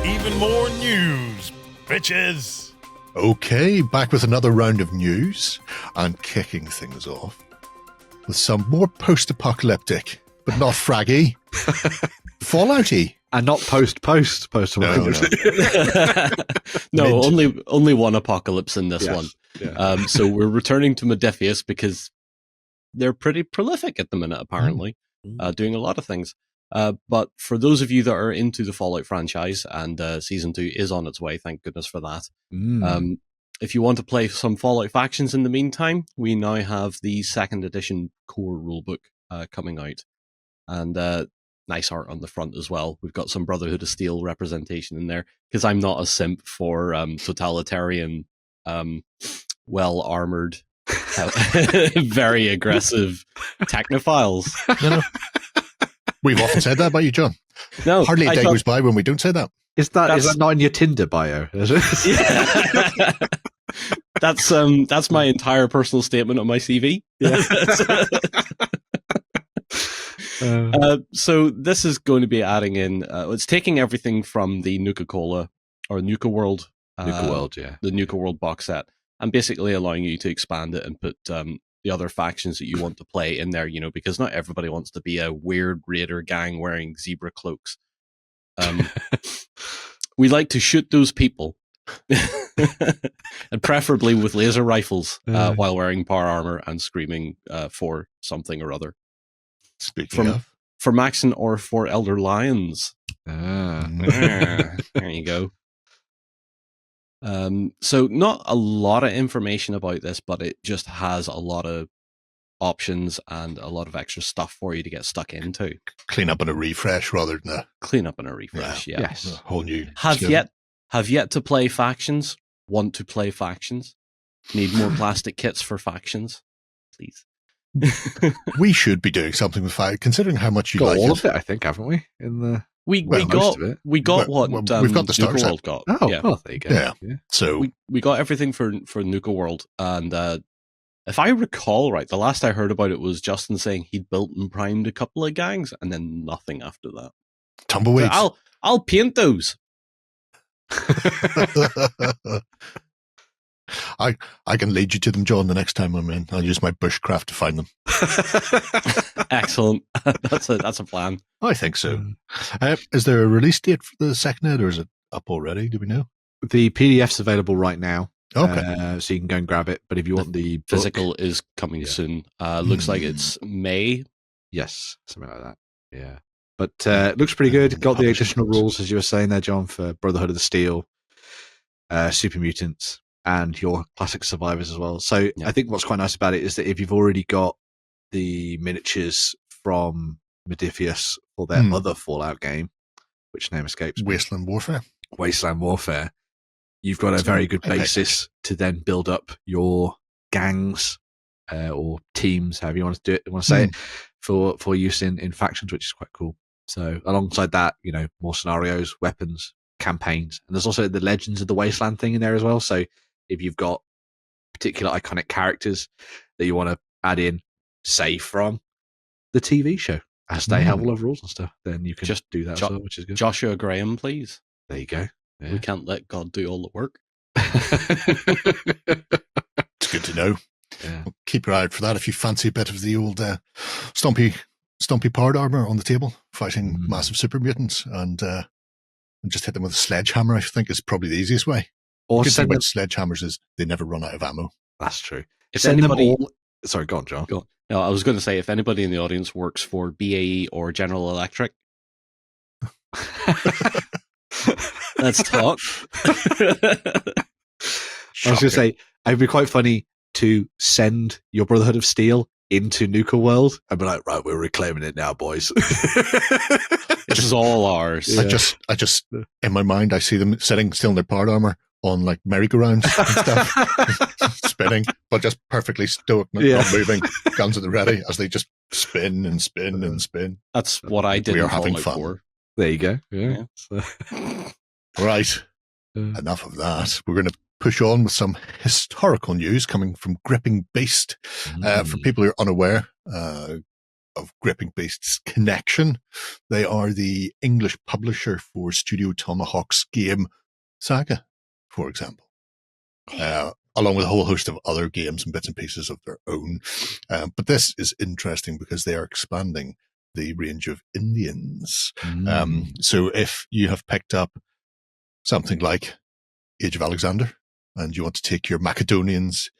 Even more news, bitches. Okay, back with another round of news and kicking things off with some more post-apocalyptic, but not fraggy, Fallouty. And not post-apocalyptic. No, only one apocalypse in this one. Yeah. So we're returning to Modiphius because they're pretty prolific at the minute, apparently. Doing a lot of things. But for those of you that are into the Fallout franchise, and Season 2 is on its way, thank goodness for that. If you want to play some Fallout factions in the meantime, we now have the 2nd edition core rulebook coming out. And nice art on the front as well. We've got some Brotherhood of Steel representation in there, because I'm not a simp for totalitarian, well-armored, very aggressive technophiles. No. We've often said that about you, John. No, hardly a day goes by when we don't say that. Is that not in your Tinder bio? Is it? Yeah. That's my entire personal statement on my CV. Yeah. So this is going to be adding in. It's taking everything from the Nuka-Cola or Nuka World, the Nuka World box set, and basically allowing you to expand it and put the other factions that you want to play in there, because not everybody wants to be a weird raider gang wearing zebra cloaks. We like to shoot those people, and preferably with laser rifles while wearing power armor and screaming for something or other. Speaking of. For Maxon or for Elder Lions. There you go. So not a lot of information about this, but it just has a lot of options and a lot of extra stuff for you to get stuck into. Clean up and a refresh rather than a clean up and a refresh. Yeah. Yes. A whole new. Have yet to play factions? Want to play factions? Need more plastic kits for factions? Please. We should be doing something with factions, considering how much you like all of it. I think, haven't we? In the we got we've got the Star Nuka set. World got. Oh, yeah. Well, there you go. Yeah. So we got everything for Nuka World, and if I recall right, the last I heard about it was Justin saying he'd built and primed a couple of gangs, and then nothing after that. Tumbleweeds. So I'll paint those. I can lead you to them, John, the next time I'm in. I'll use my bushcraft to find them. Excellent. That's a plan. I think so. Is there a release date for the second ed, or is it up already? Do we know? The PDF's available right now. Okay. So you can go and grab it. But if you want the book, physical is coming soon. Looks like it's May. Yes, something like that. Yeah. But it looks pretty good. Got the additional rules, as you were saying there, John, for Brotherhood of the Steel, Super Mutants, and your classic survivors as well. So I think what's quite nice about it is that if you've already got the miniatures from Modiphius for their other Fallout game, which name escapes me. Wasteland Warfare, you've got a very good basis to then build up your gangs or teams, however you want to do it, say it, for use in factions, which is quite cool. So alongside that, more scenarios, weapons, campaigns, and there's also the Legends of the Wasteland thing in there as well. So if you've got particular iconic characters that you want to add in, say from the TV show, as they have all of rules and stuff, then you can just do that as well, which is good. Joshua Graham, please. There you go. Yeah. We can't let God do all the work. It's good to know. Yeah. Well, keep your eye out for that if you fancy a bit of the old Stompy powered armor on the table, fighting massive super mutants, and just hit them with a sledgehammer. I think is probably the easiest way. Or the thing with sledgehammers is they never run out of ammo. That's true. Sorry, go on, John. Go on. No, I was going to say, if anybody in the audience works for BAE or General Electric, let's talk. I was going to say, it'd be quite funny to send your Brotherhood of Steel into Nuka World and be like, right, we're reclaiming it now, boys. This is all ours. Yeah. I just, in my mind, I see them sitting still in their powered armor on like merry-go-rounds and stuff, spinning, but just perfectly stoic, not moving, guns at the ready as they just spin and spin and spin. That's what I did. We are having fun. For. There you go. Yeah. Right. Enough of that. We're going to push on with some historical news coming from Gripping Beast. For people who are unaware of Gripping Beast's connection, they are the English publisher for Studio Tomahawk's game SAGA, for example, along with a whole host of other games and bits and pieces of their own. But this is interesting because they are expanding the range of Indians. So if you have picked up something like Age of Alexander and you want to take your Macedonians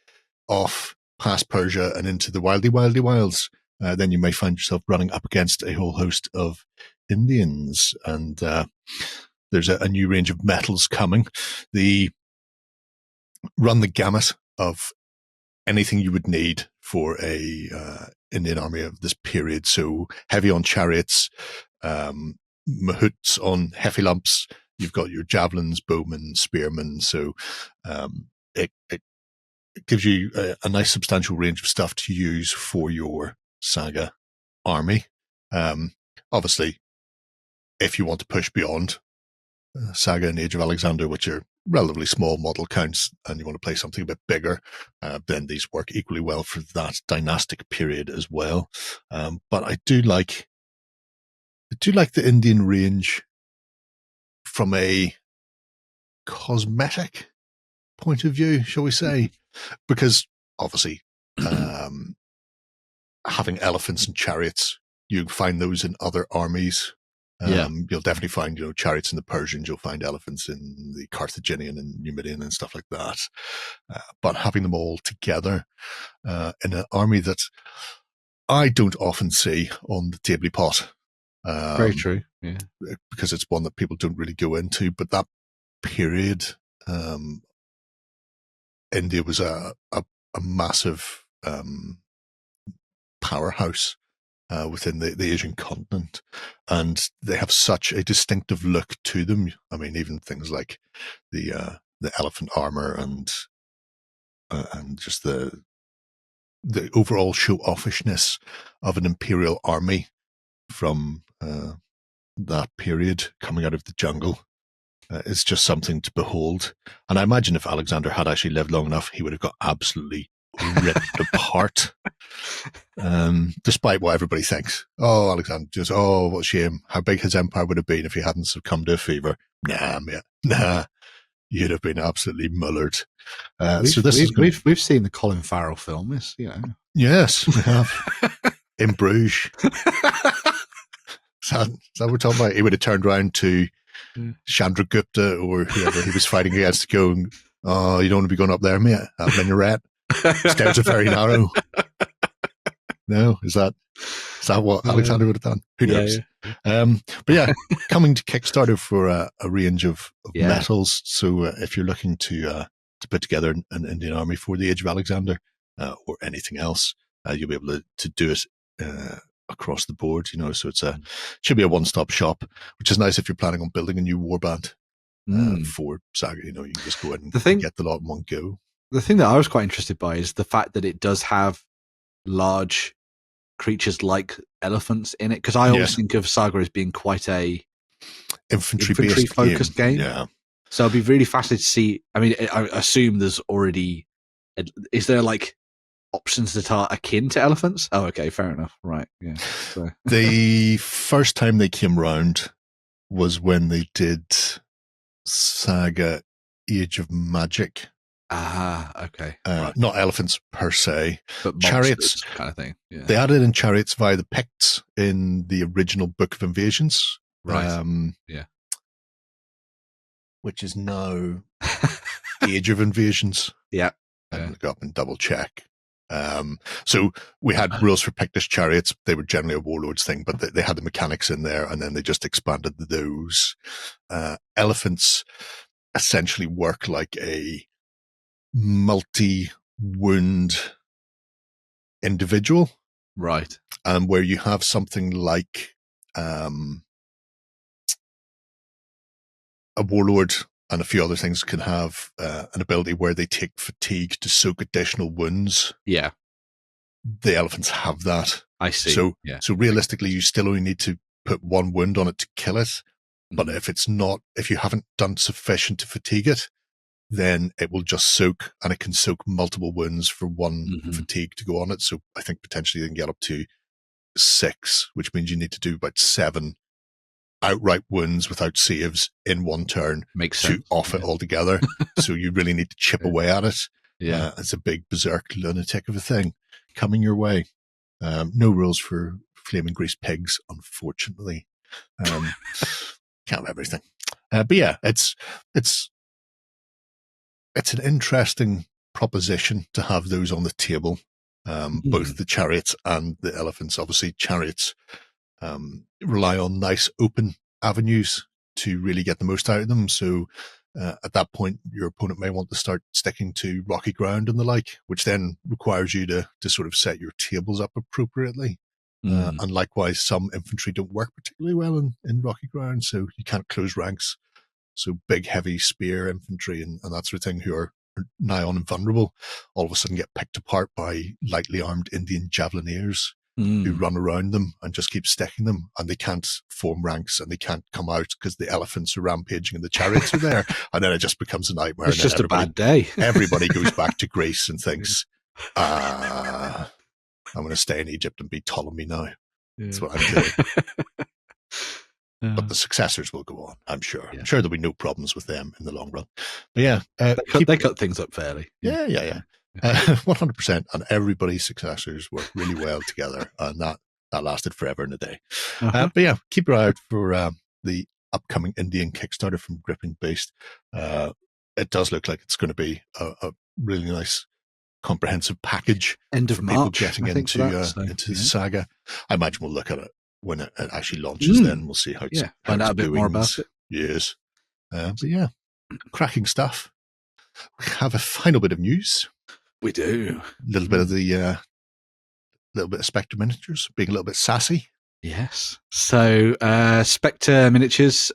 off past Persia and into the wildy wilds, then you may find yourself running up against a whole host of Indians. And there's a new range of metals coming. Run the gamut of anything you would need for a Indian army of this period. So heavy on chariots, mahouts on heavy lumps. You've got your javelins, bowmen, spearmen. So it gives you a nice substantial range of stuff to use for your SAGA army. Obviously, if you want to push beyond SAGA and Age of Alexander, which are relatively small model counts, and you want to play something a bit bigger, then these work equally well for that dynastic period as well. But I do like the Indian range from a cosmetic point of view, shall we say, because obviously having elephants and chariots, you find those in other armies. You'll definitely find, chariots in the Persians, you'll find elephants in the Carthaginian and Numidian and stuff like that. But having them all together in an army that I don't often see on the tabletop. Very true. Yeah. Because it's one that people don't really go into. But that period, India was a massive powerhouse within the Asian continent, and they have such a distinctive look to them. I mean, even things like the elephant armor and just the overall show-offishness of an imperial army from that period coming out of the jungle is just something to behold. And I imagine if Alexander had actually lived long enough, he would have got absolutely ripped apart. Despite what everybody thinks. Oh, Alexander, what a shame. How big his empire would have been if he hadn't succumbed to a fever. Nah, mate. Nah. you'd have been absolutely mullered. We've seen the Colin Farrell film. Yes, we have. In Bruges. Is that what we're talking about? He would have turned around to Chandra Gupta or whoever he was fighting against, going, "Oh, you don't want to be going up there, mate. That minaret. Stairs are very narrow." No, is that what Alexander would have done? Who knows? Yeah. But yeah, coming to Kickstarter for a range of metals. So if you're looking to put together an Indian army for the Age of Alexander or anything else, you'll be able to do it across the board. So should be a one-stop shop, which is nice if you're planning on building a new warband for Saga. You can just go in and get the lot in one go. The thing that I was quite interested by is the fact that it does have large creatures like elephants in it, because I always think of Saga as being quite a infantry focused game. Yeah. So I'd be really fascinated to see. I mean, I assume there's already. Is there like options that are akin to elephants? Oh, okay, fair enough. Right, yeah. So. The first time they came round was when they did Saga Age of Magic. Okay. Not elephants per se, but chariots kind of thing. Yeah. They added in chariots via the Picts in the original Book of Invasions. Right. Which is now Age of Invasions. Yeah. I'm going to go up and double check. So we had rules for Pictish chariots. They were generally a warlord's thing, but they had the mechanics in there, and then they just expanded those. Elephants essentially work like a multi-wound individual. Right. Where you have something like a warlord and a few other things can have an ability where they take fatigue to soak additional wounds. Yeah. The elephants have that. I see. So realistically, you still only need to put one wound on it to kill it. But if you haven't done sufficient to fatigue it, then it will just soak, and it can soak multiple wounds for one fatigue to go on it. So I think potentially they can get up to 6, which means you need to do about 7 outright wounds without saves in one turn to off it altogether. So you really need to chip away at it. Yeah. It's a big berserk lunatic of a thing coming your way. No rules for flaming grease pigs, unfortunately. Can't have everything. But yeah, it's an interesting proposition to have those on the table, both the chariots and the elephants. Obviously, chariots rely on nice open avenues to really get the most out of them. So at that point, your opponent may want to start sticking to rocky ground and the like, which then requires you to sort of set your tables up appropriately. And likewise, some infantry don't work particularly well in rocky ground, so you can't close ranks. So big, heavy spear infantry and that sort of thing, who are nigh on invulnerable, all of a sudden get picked apart by lightly armed Indian javelineers who run around them and just keep sticking them, and they can't form ranks and they can't come out because the elephants are rampaging and the chariots are there, and then it just becomes a nightmare. It's just a bad day. Everybody goes back to Greece and thinks, I'm going to stay in Egypt and be Ptolemy now. Yeah. That's what I'm doing. But the successors will go on, I'm sure. Yeah. I'm sure there'll be no problems with them in the long run. But yeah. They cut things up fairly. Yeah. 100%. And everybody's successors work really well together. And that lasted forever and a day. But yeah, keep your eye out for the upcoming Indian Kickstarter from Gripping Beast. It does look like it's going to be a really nice comprehensive package. End of March, getting into Saga. I imagine we'll look at it when it actually launches. Then we'll see how it's find out a bit more about it. Yes, but yeah, cracking stuff. We have a final bit of news. We do a little bit of the little bit of Spectre miniatures being a little bit sassy. Yes. So Spectre miniatures,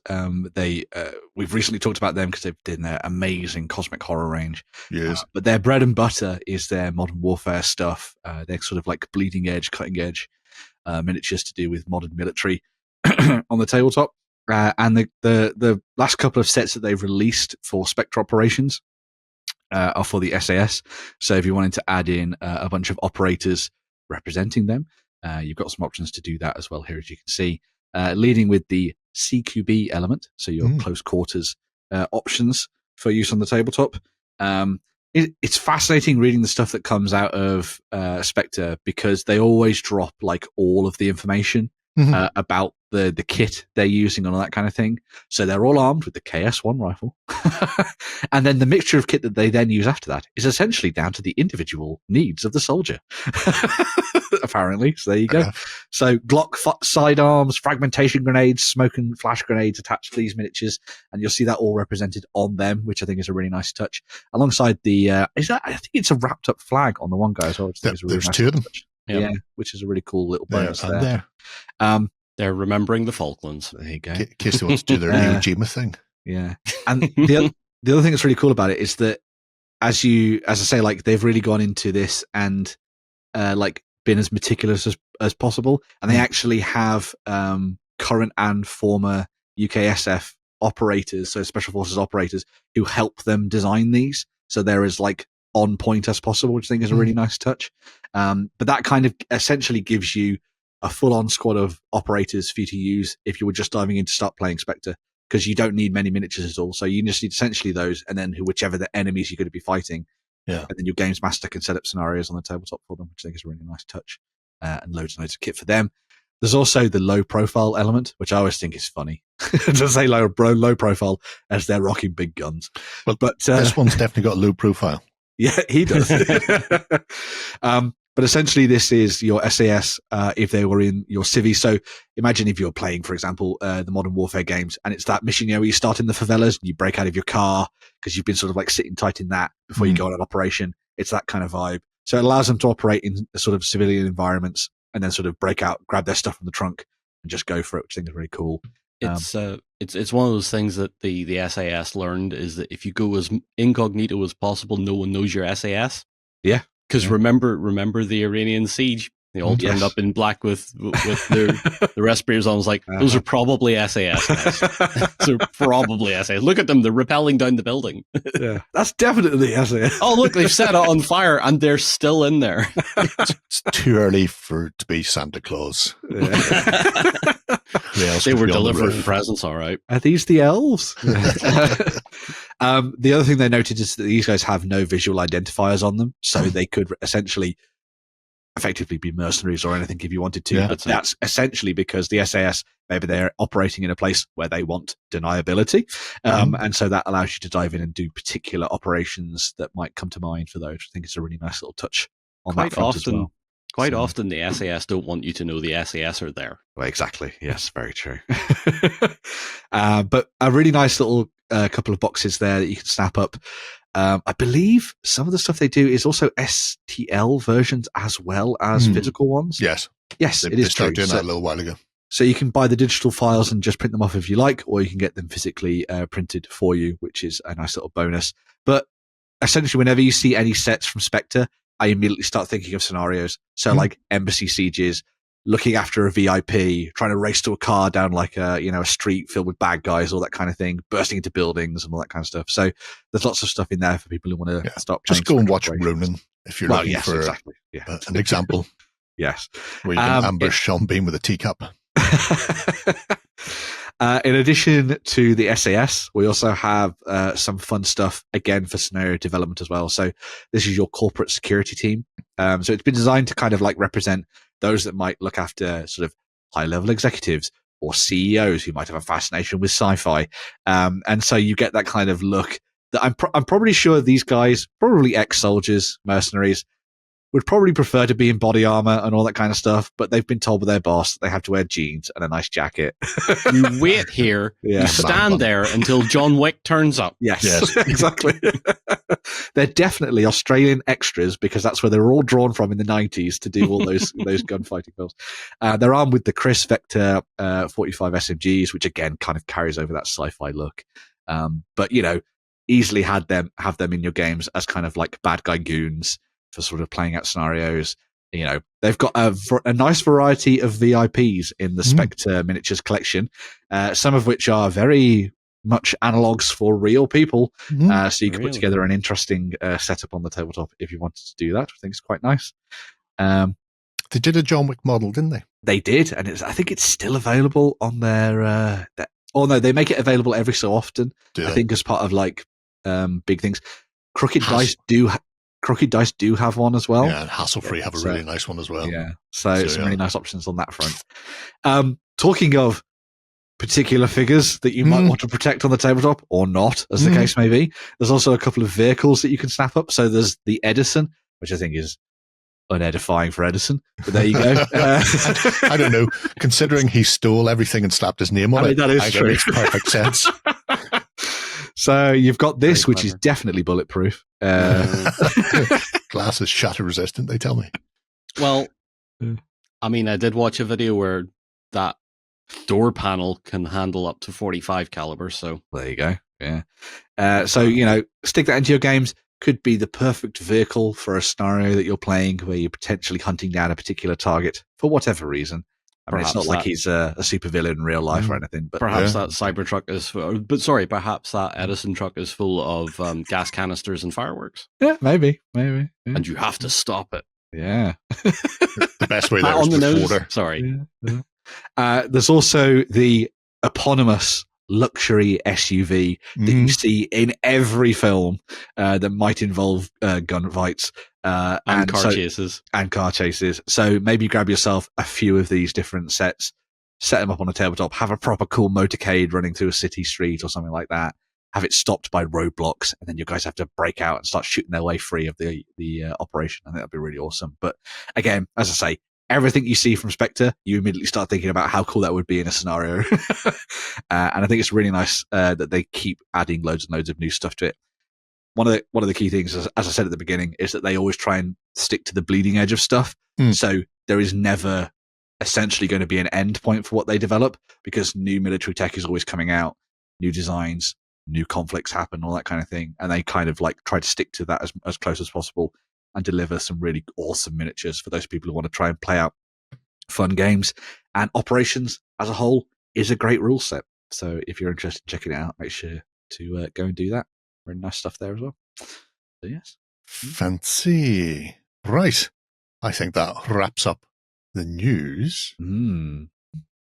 we've recently talked about them because they've done their amazing cosmic horror range. Yes. But their bread and butter is their modern warfare stuff. They're sort of like bleeding edge, cutting edge miniatures to do with modern military on the tabletop. And the last couple of sets that they've released for Spectre operations are for the SAS. So if you wanted to add in a bunch of operators representing them, you've got some options to do that as well here, as you can see, leading with the CQB element, so your close quarters options. for use on the tabletop. It's fascinating reading the stuff that comes out of Spectre, because they always drop like all of the information about the kit they're using and all that kind of thing. So they're all armed with the KS-1 rifle. And then the mixture of kit that they then use after that is essentially down to the individual needs of the soldier. Apparently. So there you go. Yeah. So Glock sidearms, fragmentation grenades, smoke and flash grenades attached to these miniatures. And you'll see that all represented on them, which I think is a really nice touch. Alongside I think it's a wrapped up flag on the one guy as well. Which I think is a really There's nice two of them. Yeah, which is a really cool little bonus there. They're remembering the Falklands. There you go. In case they want to do their Iwo Jima thing. Yeah. And the other thing that's really cool about it is that as I say, like they've really gone into this and like been as meticulous as possible. And they actually have current and former UKSF operators, so Special Forces operators, who help them design these. So they're as like on point as possible, which I think is a really nice touch. But that kind of essentially gives you a full-on squad of operators for you to use if you were just diving in to start playing Spectre, because you don't need many miniatures at all. So you just need essentially those, and then whichever the enemies you're going to be fighting. Yeah. And then your games master can set up scenarios on the tabletop for them, which I think is a really nice touch. And loads and loads of kit for them. There's also the low profile element, which I always think is funny to say low profile as they're rocking big guns. Well, but this one's definitely got a low profile. Yeah, he does. But essentially, this is your SAS if they were in your civvy. So imagine if you're playing, for example, the Modern Warfare games, and it's that mission, where you start in the favelas and you break out of your car because you've been sort of like sitting tight in that before you go on an operation. It's that kind of vibe. So it allows them to operate in sort of civilian environments and then sort of break out, grab their stuff from the trunk, and just go for it, which I think is really cool. It's one of those things that the SAS learned, is that if you go as incognito as possible, no one knows you're SAS. Yeah. Because remember the Iranian siege? They all turned up in black with their respirators on. I was like, those are probably SAS guys. Those are probably SAS. Look at them. They're rappelling down the building. Yeah, that's definitely SAS. Oh, look, they've set it on fire and they're still in there. It's too early to be Santa Claus. Yeah. They were delivering presents, all right. Are these the elves? The other thing they noted is that these guys have no visual identifiers on them, so they could essentially effectively be mercenaries or anything if you wanted to. Yeah, but that's essentially because the SAS, maybe they're operating in a place where they want deniability. And so that allows you to dive in and do particular operations that might come to mind for those. I think it's a really nice little touch on that front as well. Quite often the SAS don't want you to know the SAS are there. Well, exactly. Yes, very true. But a really nice little couple of boxes there that you can snap up. I believe some of the stuff they do is also STL versions as well as physical ones. Yes, it is true. They started doing that a little while ago. So you can buy the digital files and just print them off if you like, or you can get them physically printed for you, which is a nice little bonus. But essentially, whenever you see any sets from Spectre, I immediately start thinking of scenarios. So like embassy sieges, looking after a VIP, trying to race to a car down like a street filled with bad guys, all that kind of thing, bursting into buildings and all that kind of stuff. So there's lots of stuff in there for people who want to start playing. Just go and watch Ronin if you're looking for an example. Yes. Where you can ambush Sean Bean with a teacup. In addition to the SAS, we also have some fun stuff, again, for scenario development as well. So this is your corporate security team. So it's been designed to kind of like represent those that might look after sort of high-level executives or CEOs who might have a fascination with sci-fi. And so you get that kind of look that I'm probably sure these guys, probably ex-soldiers, mercenaries, would probably prefer to be in body armor and all that kind of stuff, but they've been told by their boss that they have to wear jeans and a nice jacket. You wait here, you stand there until John Wick turns up. Yes. Exactly. They're definitely Australian extras because that's where they were all drawn from in the 90s to do all those gunfighting films. They're armed with the Chris Vector 45 SMGs, which again kind of carries over that sci-fi look. But easily have them in your games as kind of like bad guy goons for sort of playing out scenarios. They've got a nice variety of VIPs in the Spectre miniatures collection, some of which are very much analogs for real people. So you can put together an interesting setup on the tabletop if you wanted to do that. I think it's quite nice. They did a John Wick model, didn't they? They did, and I think it's still available on their oh no, they make it available every so often. I think as part of like big things. Crooked Dice do have one as well. Yeah, and Hassle-Free have a really nice one as well. Yeah, so some really nice options on that front. Talking of particular figures that you might want to protect on the tabletop, or not, as the case may be, there's also a couple of vehicles that you can snap up. So there's the Edison, which I think is unedifying for Edison, but there you go. I don't know. Considering he stole everything and slapped his name on it, that is true. It makes perfect sense. So you've got this, which is definitely bulletproof. Glass is shatter resistant, they tell me. Well, I mean, I did watch a video where that door panel can handle up to 45 caliber. So there you go. Yeah. So, stick that into your games. Could be the perfect vehicle for a scenario that you're playing where you're potentially hunting down a particular target for whatever reason. I mean, it's not like he's a supervillain in real life or anything, but perhaps that Cybertruck perhaps that Edison truck is full of gas canisters and fireworks. Yeah, maybe. Yeah. And you have to stop it. Yeah. The best way there is with water. Sorry. Yeah. There's also the eponymous luxury SUV that you see in every film that might involve gunfights and car chases. So maybe grab yourself a few of these different sets, set them up on a tabletop, have a proper cool motorcade running through a city street or something like that, have it stopped by roadblocks, and then you guys have to break out and start shooting their way free of the operation. I think that'd be really awesome. But again, as I say, everything you see from Spectre, you immediately start thinking about how cool that would be in a scenario. And I think it's really nice that they keep adding loads and loads of new stuff to it. One of the key things, as I said at the beginning, is that they always try and stick to the bleeding edge of stuff. So there is never essentially going to be an end point for what they develop, because new military tech is always coming out, new designs, new conflicts happen, all that kind of thing. And they kind of like try to stick to that as close as possible and deliver some really awesome miniatures for those people who want to try and play out fun games. And Operations as a whole is a great rule set. So if you're interested in checking it out, make sure to go and do that. Very nice stuff there as well. So yes. Fancy. Right. I think that wraps up the news.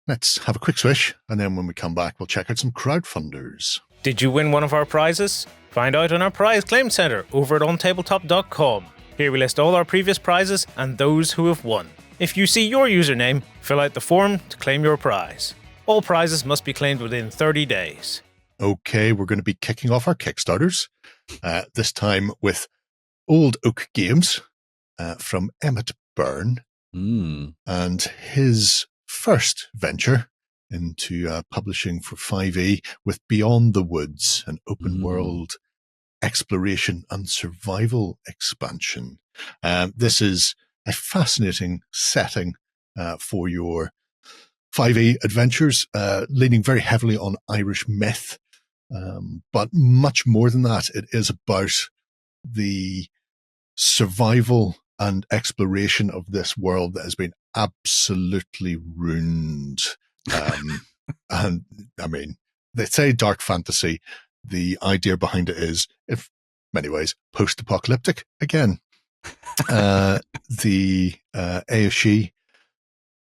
Let's have a quick swish, and then when we come back, we'll check out some crowdfunders. Did you win one of our prizes? Find out on our prize claim center over at OnTableTop.com. Here we list all our previous prizes and those who have won. If you see your username, fill out the form to claim your prize. All prizes must be claimed within 30 days. Okay, we're going to be kicking off our Kickstarters, this time with Old Oak Games from Emmett Byrne, and his first venture into publishing for 5e with Beyond the Woods, an open world exploration and survival expansion. This is a fascinating setting for your 5e adventures, leaning very heavily on Irish myth. But much more than that, it is about the survival and exploration of this world that has been absolutely ruined. And I mean, they say dark fantasy. The idea behind it is, in many ways, post-apocalyptic again. The Apache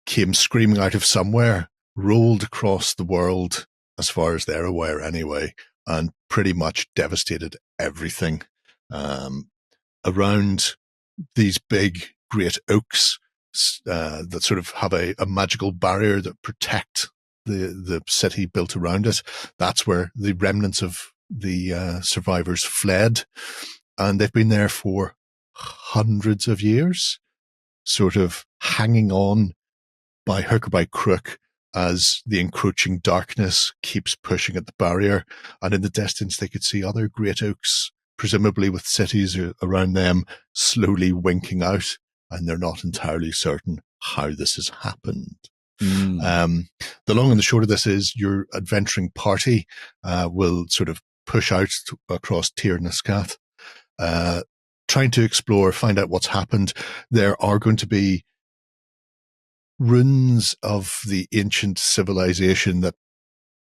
came screaming out of somewhere, rolled across the world, as far as they're aware anyway, and pretty much devastated everything around these big great oaks that sort of have a magical barrier that protect the city built around it. That's where the remnants of the survivors fled, and they've been there for hundreds of years, sort of hanging on by hook or by crook as the encroaching darkness keeps pushing at the barrier. And in the distance, they could see other great oaks, presumably with cities around them, slowly winking out, and they're not entirely certain how this has happened. The long and the short of this is your adventuring party will sort of push out across Tir Niscath, trying to explore, find out what's happened. There are going to be ruins of the ancient civilization that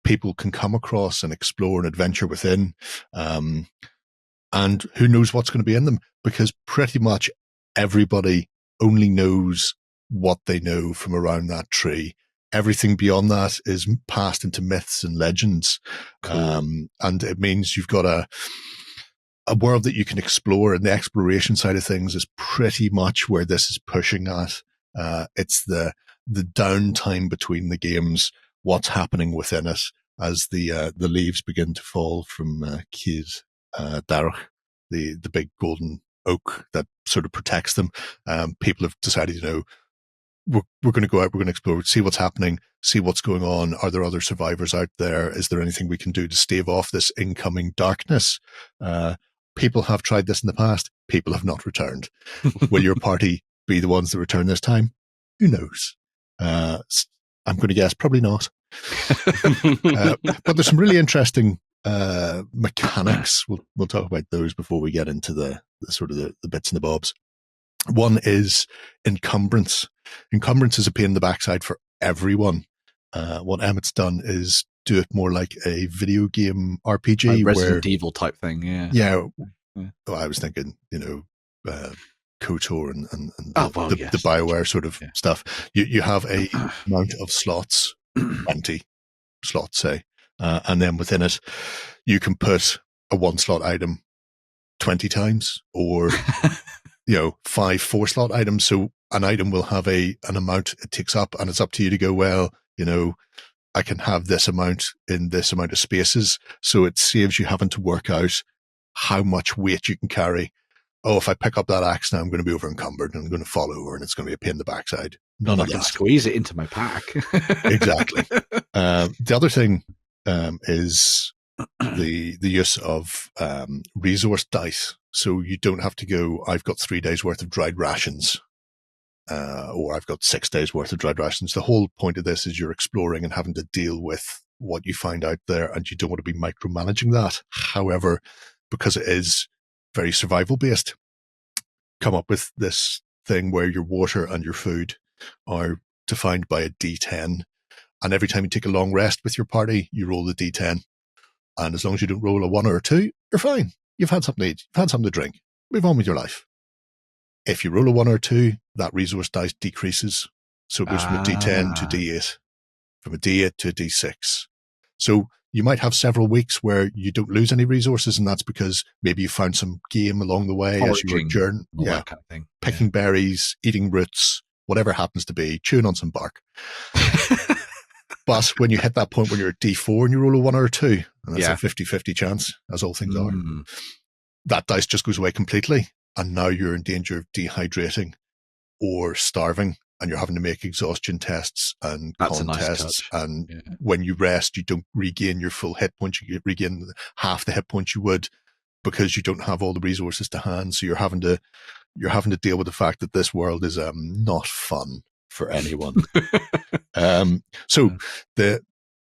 people can come across and explore and adventure within. And who knows what's going to be in them, because pretty much everybody only knows what they know from around that tree. Everything beyond that is passed into myths and legends. Cool. And it means you've got a world that you can explore, and the exploration side of things is pretty much where this is pushing at. It's the downtime between the games, what's happening within it as the leaves begin to fall from Cíd Darach, the big golden oak that sort of protects them. People have decided, we're going to go out, we're going to explore, see what's happening, see what's going on. Are there other survivors out there? Is there anything we can do to stave off this incoming darkness? People have tried this in the past. People have not returned. Will your party be the ones that return this time? Who knows? I'm going to guess probably not. But there's some really interesting mechanics. We'll talk about those before we get into the sort of the bits and the bobs. One is encumbrance. Encumbrance is a pain in the backside for everyone. What Emmett's done is do it more like a video game RPG, like Resident Evil type thing. Yeah. Well, I was thinking, KOTOR and the BioWare sort of stuff. You have a amount of slots, 20 slots, say, and then within it, you can put a 1-slot item 20 times, or 5 4-slot items. So an item will have an amount it takes up, and it's up to you to go, well, I can have this amount in this amount of spaces. So it saves you having to work out how much weight you can carry. Oh, if I pick up that axe now, I'm going to be over encumbered and I'm going to fall over, and it's going to be a pain in the backside. None of that. I can squeeze it into my pack. Exactly. The other thing is the use of resource dice. So you don't have to go, I've got 3 days worth of dried rations, or I've got 6 days worth of dried rations. The whole point of this is you're exploring and having to deal with what you find out there, and you don't want to be micromanaging that. However, because it is very survival based, come up with this thing where your water and your food are defined by a D10, and every time you take a long rest with your party, you roll the D10, and as long as you don't roll a 1 or a 2, you're fine. You've had something to eat, you've had something to drink, move on with your life. If you roll a 1 or a 2, that resource dice decreases, so it goes from a D10 to D8, from a D8 to a D6. So you might have several weeks where you don't lose any resources, and that's because maybe you found some game along the way as you were journeying, that kind of thing. Picking berries, eating roots, whatever happens to be, chewing on some bark. But when you hit that point when you're at D4 and you roll a 1 or a 2, and that's a 50-50 chance, as all things are, that dice just goes away completely, and now you're in danger of dehydrating or starving, and you're having to make exhaustion tests and contests. And when you rest, you don't regain your full hit points. You regain half the hit points you would, because you don't have all the resources to hand. So you're having to deal with the fact that this world is not fun for anyone. So the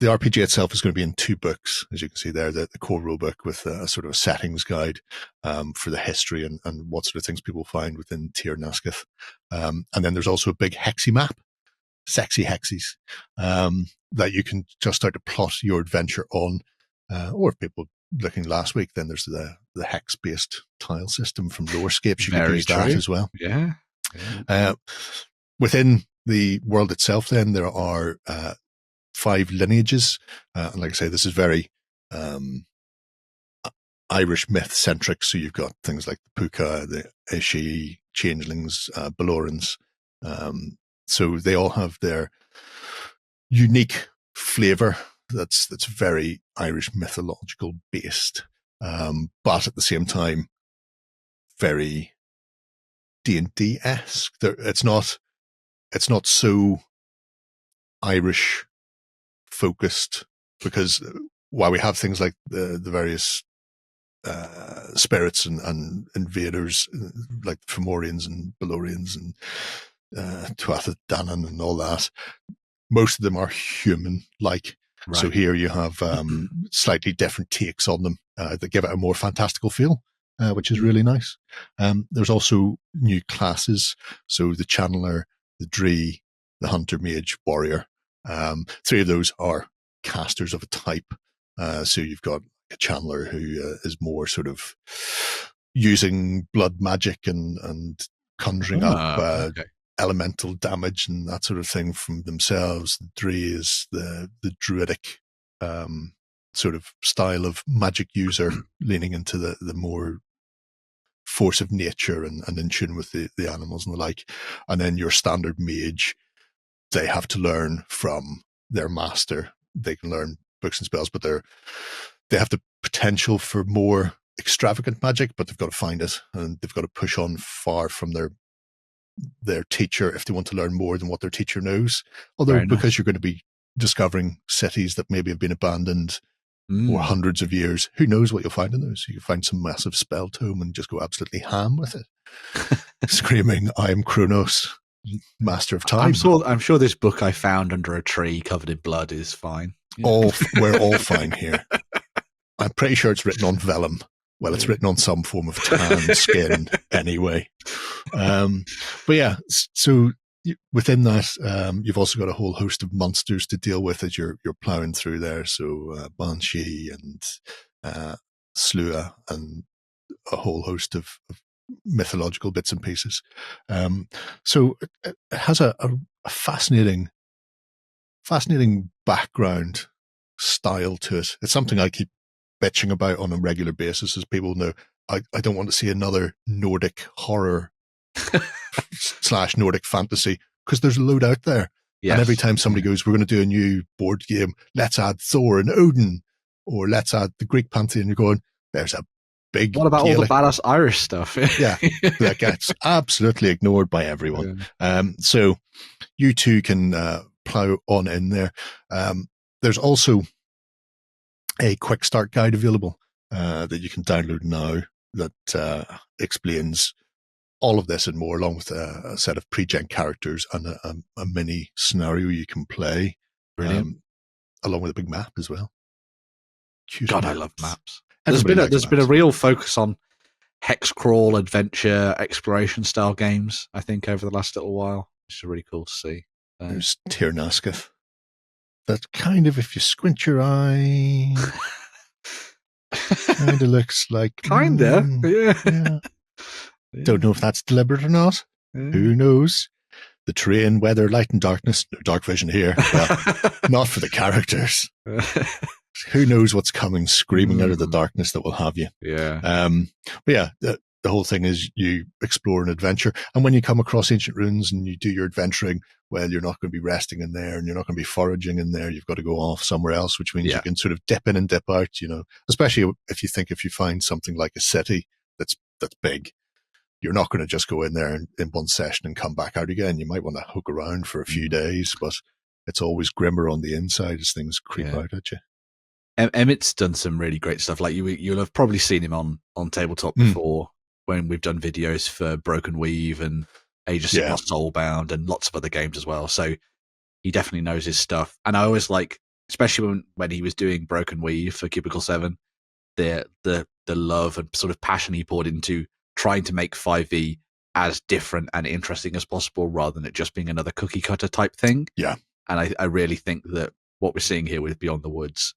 RPG itself is going to be in 2 books, as you can see there, the core rulebook with a sort of a settings guide for the history and what sort of things people find within Tir Nascith. And then there's also a big hexy map, sexy hexies, that you can just start to plot your adventure on. Or if people looking last week, then there's the hex-based tile system from Lorescapes. You can use that as well. Yeah. Within the world itself, then, there are 5 lineages. And like I say, this is very Irish myth-centric. So you've got things like the Puka, the Ishi, Changelings, Balorans. So they all have their unique flavour that's very Irish mythological based, but at the same time, very D&D-esque. It's not so Irish focused, because while we have things like the various spirits and invaders like the Fomorians and Balorians and Tuatha Danann and all that, most of them are human-like. Right. So here you have slightly different takes on them that give it a more fantastical feel, which is really nice. There's also new classes. So the Channeler, the Dree, the Hunter, Mage, Warrior. 3 of those are casters of a type. So you've got a Channeler who is more sort of using blood magic and conjuring up elemental damage and that sort of thing from themselves. The Dree is the druidic sort of style of magic user, leaning into the more force of nature and in tune with the animals and the like. And then your standard mage, they have to learn from their master. They can learn books and spells, but they have the potential for more extravagant magic, but they've got to find it, and they've got to push on far from their teacher if they want to learn more than what their teacher knows. Although, because you're going to be discovering cities that maybe have been abandoned for hundreds of years, who knows what you'll find in those? You can find some massive spell tome and just go absolutely ham with it, screaming, "I'm Kronos, master of time." I'm sure this book I found under a tree covered in blood is fine. We're all fine here. I'm pretty sure it's written on vellum. Well, it's written on some form of tan skin anyway. But yeah, so within that, you've also got a whole host of monsters to deal with as you're plowing through there. So Banshee and Slua and a whole host of mythological bits and pieces. So it has a fascinating background style to it. It's something I keep bitching about on a regular basis, as people know. I don't want to see another Nordic horror / Nordic fantasy, because there's a load out there. Yes. And every time somebody goes, we're going to do a new board game, let's add Thor and Odin, or let's add the Greek pantheon, you're going, there's a big... What about Gaelic, all the badass Irish stuff? Yeah, that gets absolutely ignored by everyone. Yeah. So you too can plow on in there. There's also a quick start guide available that you can download now that explains all of this and more, along with a set of pre-gen characters and a mini scenario you can play, along with a big map as well. God, I love maps. There's been a real focus on hex crawl, adventure, exploration style games, I think, over the last little while, which is really cool to see. There's Tir Nasketh. That kind of, if you squint your eye, kind of looks like... Yeah. Don't know if that's deliberate or not. Who knows? The terrain, weather, light and darkness. No dark vision here. Well, not for the characters. Who knows what's coming screaming out of the darkness that will have you. Yeah. But yeah, the whole thing is you explore an adventure. And when you come across ancient ruins and you do your adventuring, well, you're not going to be resting in there and you're not going to be foraging in there. You've got to go off somewhere else, which means you can sort of dip in and dip out, especially if you find something like a city that's big. You're not going to just go in there in one session and come back out again. You might want to hook around for a few days, but it's always grimmer on the inside as things creep out at you. Emmett's done some really great stuff. Like you'll have probably seen him on Tabletop before when we've done videos for Broken Weave and Age of Sigmar Soulbound and lots of other games as well. So he definitely knows his stuff. And I always like, especially when he was doing Broken Weave for Cubicle 7, the love and sort of passion he poured into trying to make 5e as different and interesting as possible rather than it just being another cookie cutter type thing. Yeah. And I really think that what we're seeing here with Beyond the Woods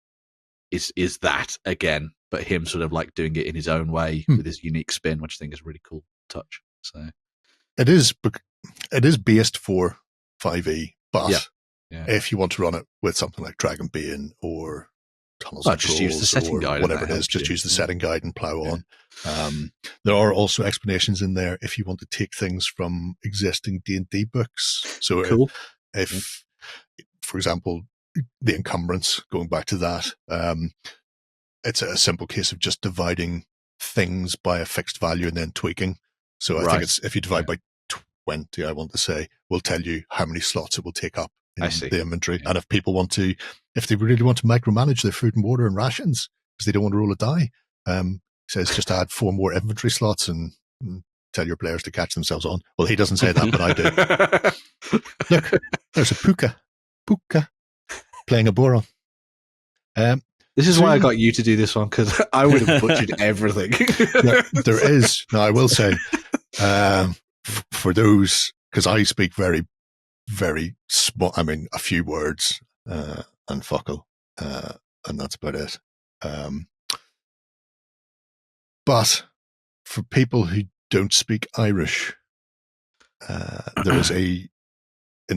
is that again, but him sort of like doing it in his own way with his unique spin, which I think is a really cool touch. So it is based for 5e, but if you want to run it with something like Dragon Bane or Tunnels of just use the setting guide, whatever it is, just use the setting guide and plow on. There are also explanations in there if you want to take things from existing D&D books. So cool. if for example, the encumbrance, going back to that, it's a simple case of just dividing things by a fixed value and then tweaking. So I think it's, if you divide by 20, I want to say, will tell you how many slots it will take up in the inventory. And if people if they really want to micromanage their food and water and rations because they don't want to roll a die, says just add 4 more inventory slots and tell your players to catch themselves on. Well, he doesn't say that, but I do. Look, there's a puka playing a boron. This is why I got you to do this one, because I would have butchered everything. There is. Now, I will say, for those, because I speak very, very small, a few words and fuckle, and that's about it. But for people who don't speak Irish, there is in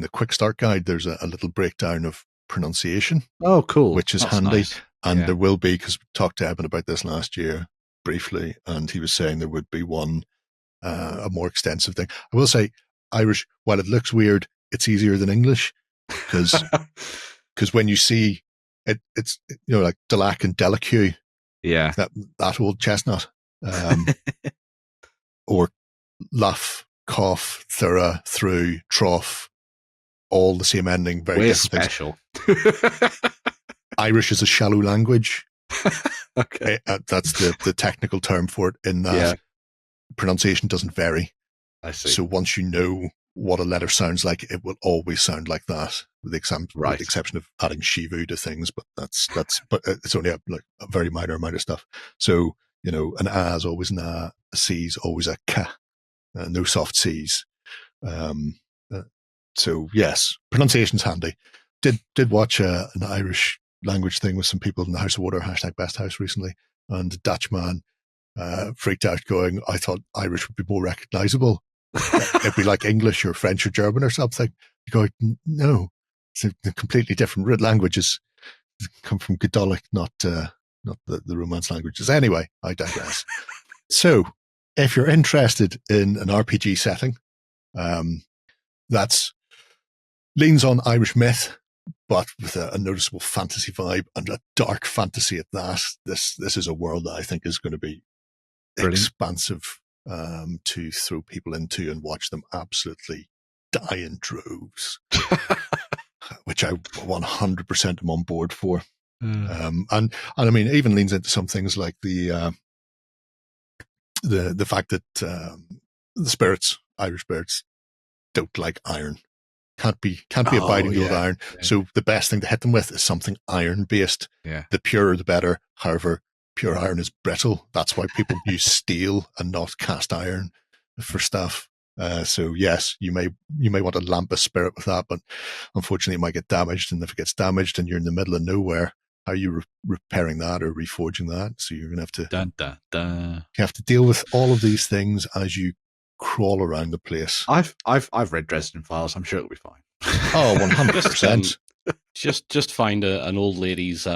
the quick start guide, there's a little breakdown of pronunciation. Oh, cool. Which is That's handy. Nice. And there will be, because we talked to Evan about this last year briefly, and he was saying there would be one, a more extensive thing. I will say, Irish, while it looks weird, it's easier than English, because when you see it, it's, like Delac and Delacue, that old chestnut, or Luff, Cough, Thura, Through, Trough, all the same ending, very We're different special. things. Irish is a shallow language. Okay. That's the technical term for it, in that pronunciation doesn't vary. I see. So once you know what a letter sounds like, it will always sound like that, with the exception of adding Shivu to things, but but it's only a very minor amount of stuff. So, an A is always an A, a C is always a K, no soft C's. So yes, pronunciation's handy. Did watch an Irish language thing with some people in the House of Water, #BestHouse recently, and a Dutch man freaked out, going, I thought Irish would be more recognizable. It'd be like English or French or German or something. You go, no, it's a completely different languages. Come from Gaelic, not the Romance languages. Anyway, I digress. So, if you're interested in an RPG setting, that's leans on Irish myth, but with a noticeable fantasy vibe, and a dark fantasy at that. This is a world that I think is going to be brilliant, expansive, to throw people into and watch them absolutely die in droves, which I 100% am on board for. And I mean, it even leans into some things like the fact that the Irish spirits, don't like iron. Can't be abiding with iron. Yeah. So the best thing to hit them with is something iron based. Yeah. The purer the better. However, pure iron is brittle. That's why people use steel and not cast iron for stuff. So yes, you may want to lamp a spirit with that, but unfortunately it might get damaged. And if it gets damaged and you're in the middle of nowhere, how are you repairing that or reforging that? So you're going to have to you have to deal with all of these things as you crawl around the place. I've read Dresden Files. I'm sure it'll be fine. Oh, 100%. Just find an old lady's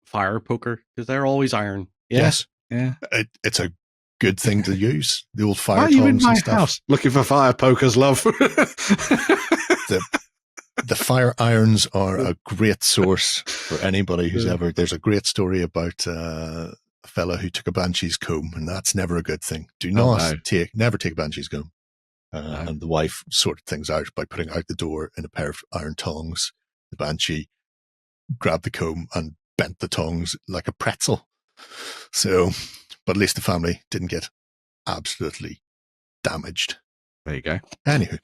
fire poker, because they're always iron. Yes. Yeah. It's a good thing to use. The old fire tongs you in my and stuff. House? Looking for fire pokers, love. The fire irons are a great source for anybody who's ever. There's a great story about a fella who took a banshee's comb, and that's never a good thing. Never take a banshee's comb. And the wife sorted things out by putting out the door in a pair of iron tongs. The banshee grabbed the comb and bent the tongs like a pretzel. So, but at least the family didn't get absolutely damaged. There you go. Anywho.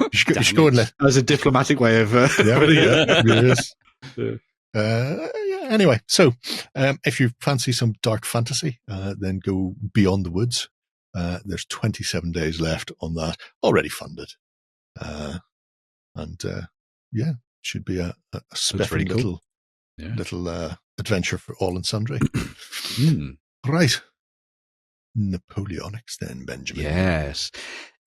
You should go and let. That was a diplomatic way of. Yes. Anyway, so if you fancy some dark fantasy, then go Beyond the Woods. There's 27 days left on that, already funded, and should be a spiffy little adventure for all and sundry. Right, Napoleonics then, Benjamin. Yes.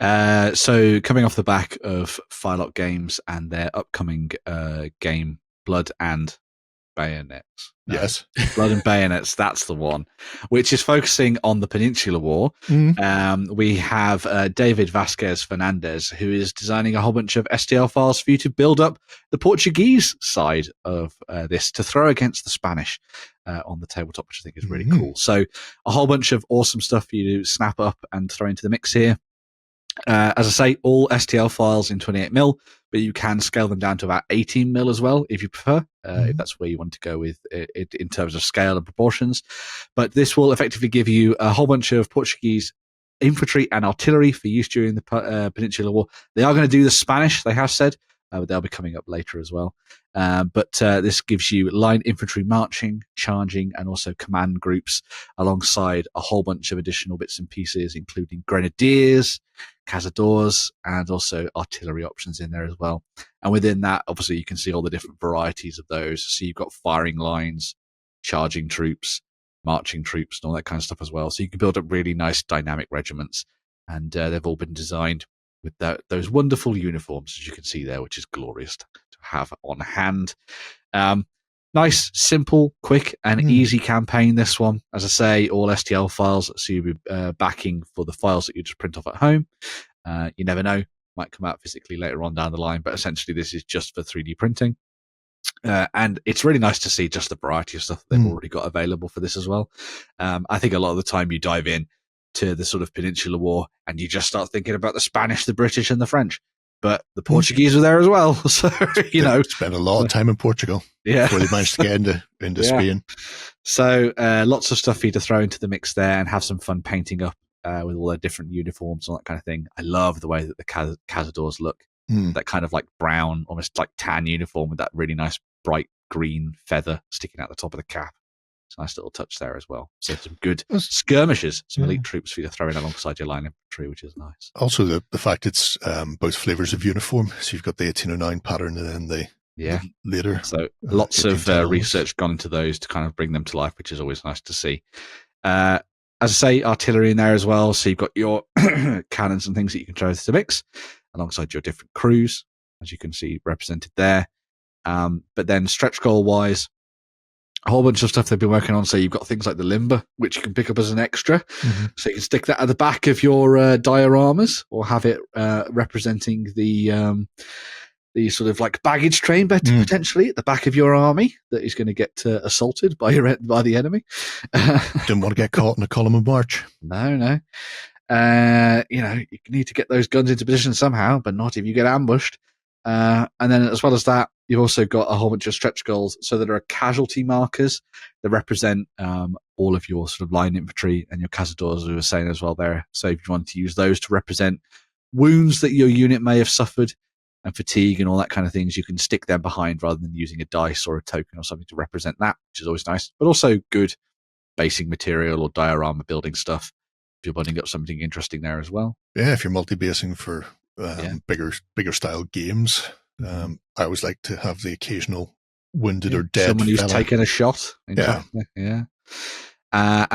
So coming off the back of Firelock Games and their upcoming game, Blood and Bayonets. Yes. Blood and Bayonets, that's the one, which is focusing on the Peninsular War. We have David Vazquez Fernandez, who is designing a whole bunch of STL files for you to build up the Portuguese side of this to throw against the Spanish on the tabletop, which I think is really cool. So a whole bunch of awesome stuff for you to snap up and throw into the mix here. As I say, all STL files in 28mm, but you can scale them down to about 18mm as well, if you prefer, if that's where you want to go with it in terms of scale and proportions. But this will effectively give you a whole bunch of Portuguese infantry and artillery for use during the Peninsular War. They are going to do the Spanish, they have said, but they'll be coming up later as well. But this gives you line infantry marching, charging, and also command groups alongside a whole bunch of additional bits and pieces, including grenadiers, cazadores, and also artillery options in there as well. And within that, obviously, you can see all the different varieties of those. So you've got firing lines, charging troops, marching troops, and all that kind of stuff as well. So you can build up really nice dynamic regiments. And they've all been designed with those wonderful uniforms, as you can see there, which is glorious to have on hand. nice, simple, quick, and easy campaign. This one, as I say, all STL files, so you'll be backing for the files that you just print off at home. You never know, might come out physically later on down the line, but essentially this is just for 3D printing. And it's really nice to see just the variety of stuff that they've already got available for this as well. I think a lot of the time you dive in to the sort of Peninsular War and you just start thinking about the Spanish, the British, and the French. But the Portuguese were there as well. So, spent a lot of time in Portugal before they managed to get into Spain. So lots of stuff for you to throw into the mix there and have some fun painting up with all their different uniforms and that kind of thing. I love the way that the cazadors look. That kind of like brown, almost like tan uniform with that really nice bright green feather sticking out the top of the cap. It's a nice little touch there as well. So some good skirmishes, some elite troops for you to throw in alongside your line infantry, which is nice. Also, the fact it's both flavors of uniform. So you've got the 1809 pattern and then the later. So lots of research gone into those to kind of bring them to life, which is always nice to see. As I say, artillery in there as well. So you've got your cannons and things that you can throw into the mix alongside your different crews, as you can see represented there. But then stretch goal wise, a whole bunch of stuff they've been working on. So you've got things like the limber, which you can pick up as an extra. So you can stick that at the back of your dioramas or have it representing the sort of like baggage train potentially at the back of your army that is going to get assaulted by the enemy. Didn't want to get caught in a column of march. No. You need to get those guns into position somehow, but not if you get ambushed. And then as well as that, you've also got a whole bunch of stretch goals. So there are casualty markers that represent all of your sort of line infantry and your cazadors, as we were saying as well there. So if you want to use those to represent wounds that your unit may have suffered and fatigue and all that kind of things, you can stick them behind rather than using a dice or a token or something to represent that, which is always nice. But also good basing material or diorama building stuff if you're building up something interesting there as well. Yeah, if you're multi-basing for bigger style games, I always like to have the occasional wounded or dead someone who's taken a shot. And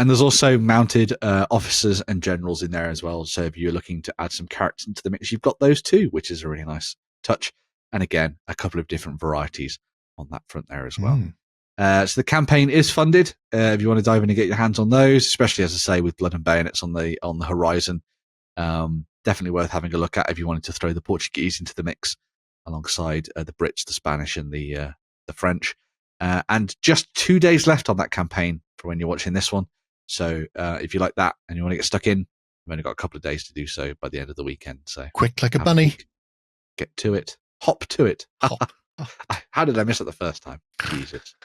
there's also mounted officers and generals in there as well. So if you're looking to add some characters into the mix, you've got those too, which is a really nice touch. And again, a couple of different varieties on that front there as well. So the campaign is funded. If you want to dive in and get your hands on those, especially as I say with Blood and Bayonets on the horizon, definitely worth having a look at if you wanted to throw the Portuguese into the mix alongside the Brits, the Spanish, and the French. And just 2 days left on that campaign for when you're watching this one. So if you like that and you want to get stuck in, we've only got a couple of days to do so by the end of the weekend. So quick like a bunny. Get to it. Hop to it. Hop. How did I miss it the first time? Jesus.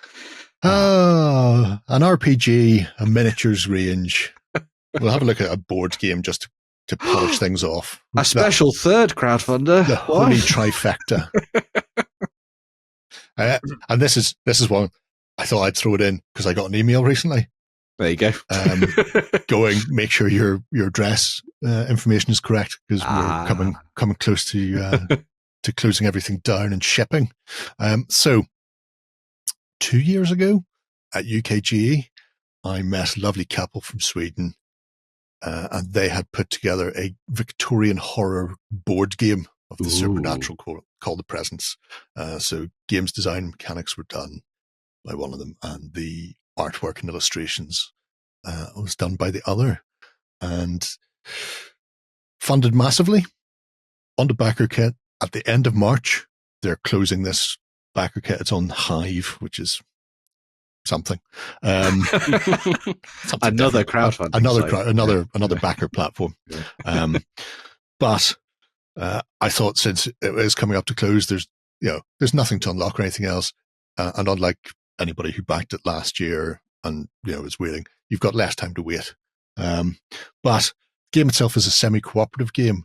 An RPG, a miniatures range. We'll have a look at a board game just to polish things off. A special third crowdfunder. The holy trifecta. And this is one I thought I'd throw it in because I got an email recently. There you go. Make sure your address information is correct because we're coming close to closing everything down and shipping. So 2 years ago at UKGE, I met a lovely couple from Sweden, and they had put together a Victorian horror board game of the supernatural called The Presence. So games design mechanics were done by one of them, and the artwork and illustrations was done by the other, and funded massively. On the backer kit at the end of March, they're closing this backer kit. It's on Hive, which is something. Another crowdfunding, another backer platform. But I thought since it is coming up to close, there's nothing to unlock or anything else, and unlike anybody who backed it last year and is waiting, you've got less time to wait. But the game itself is a semi-cooperative game.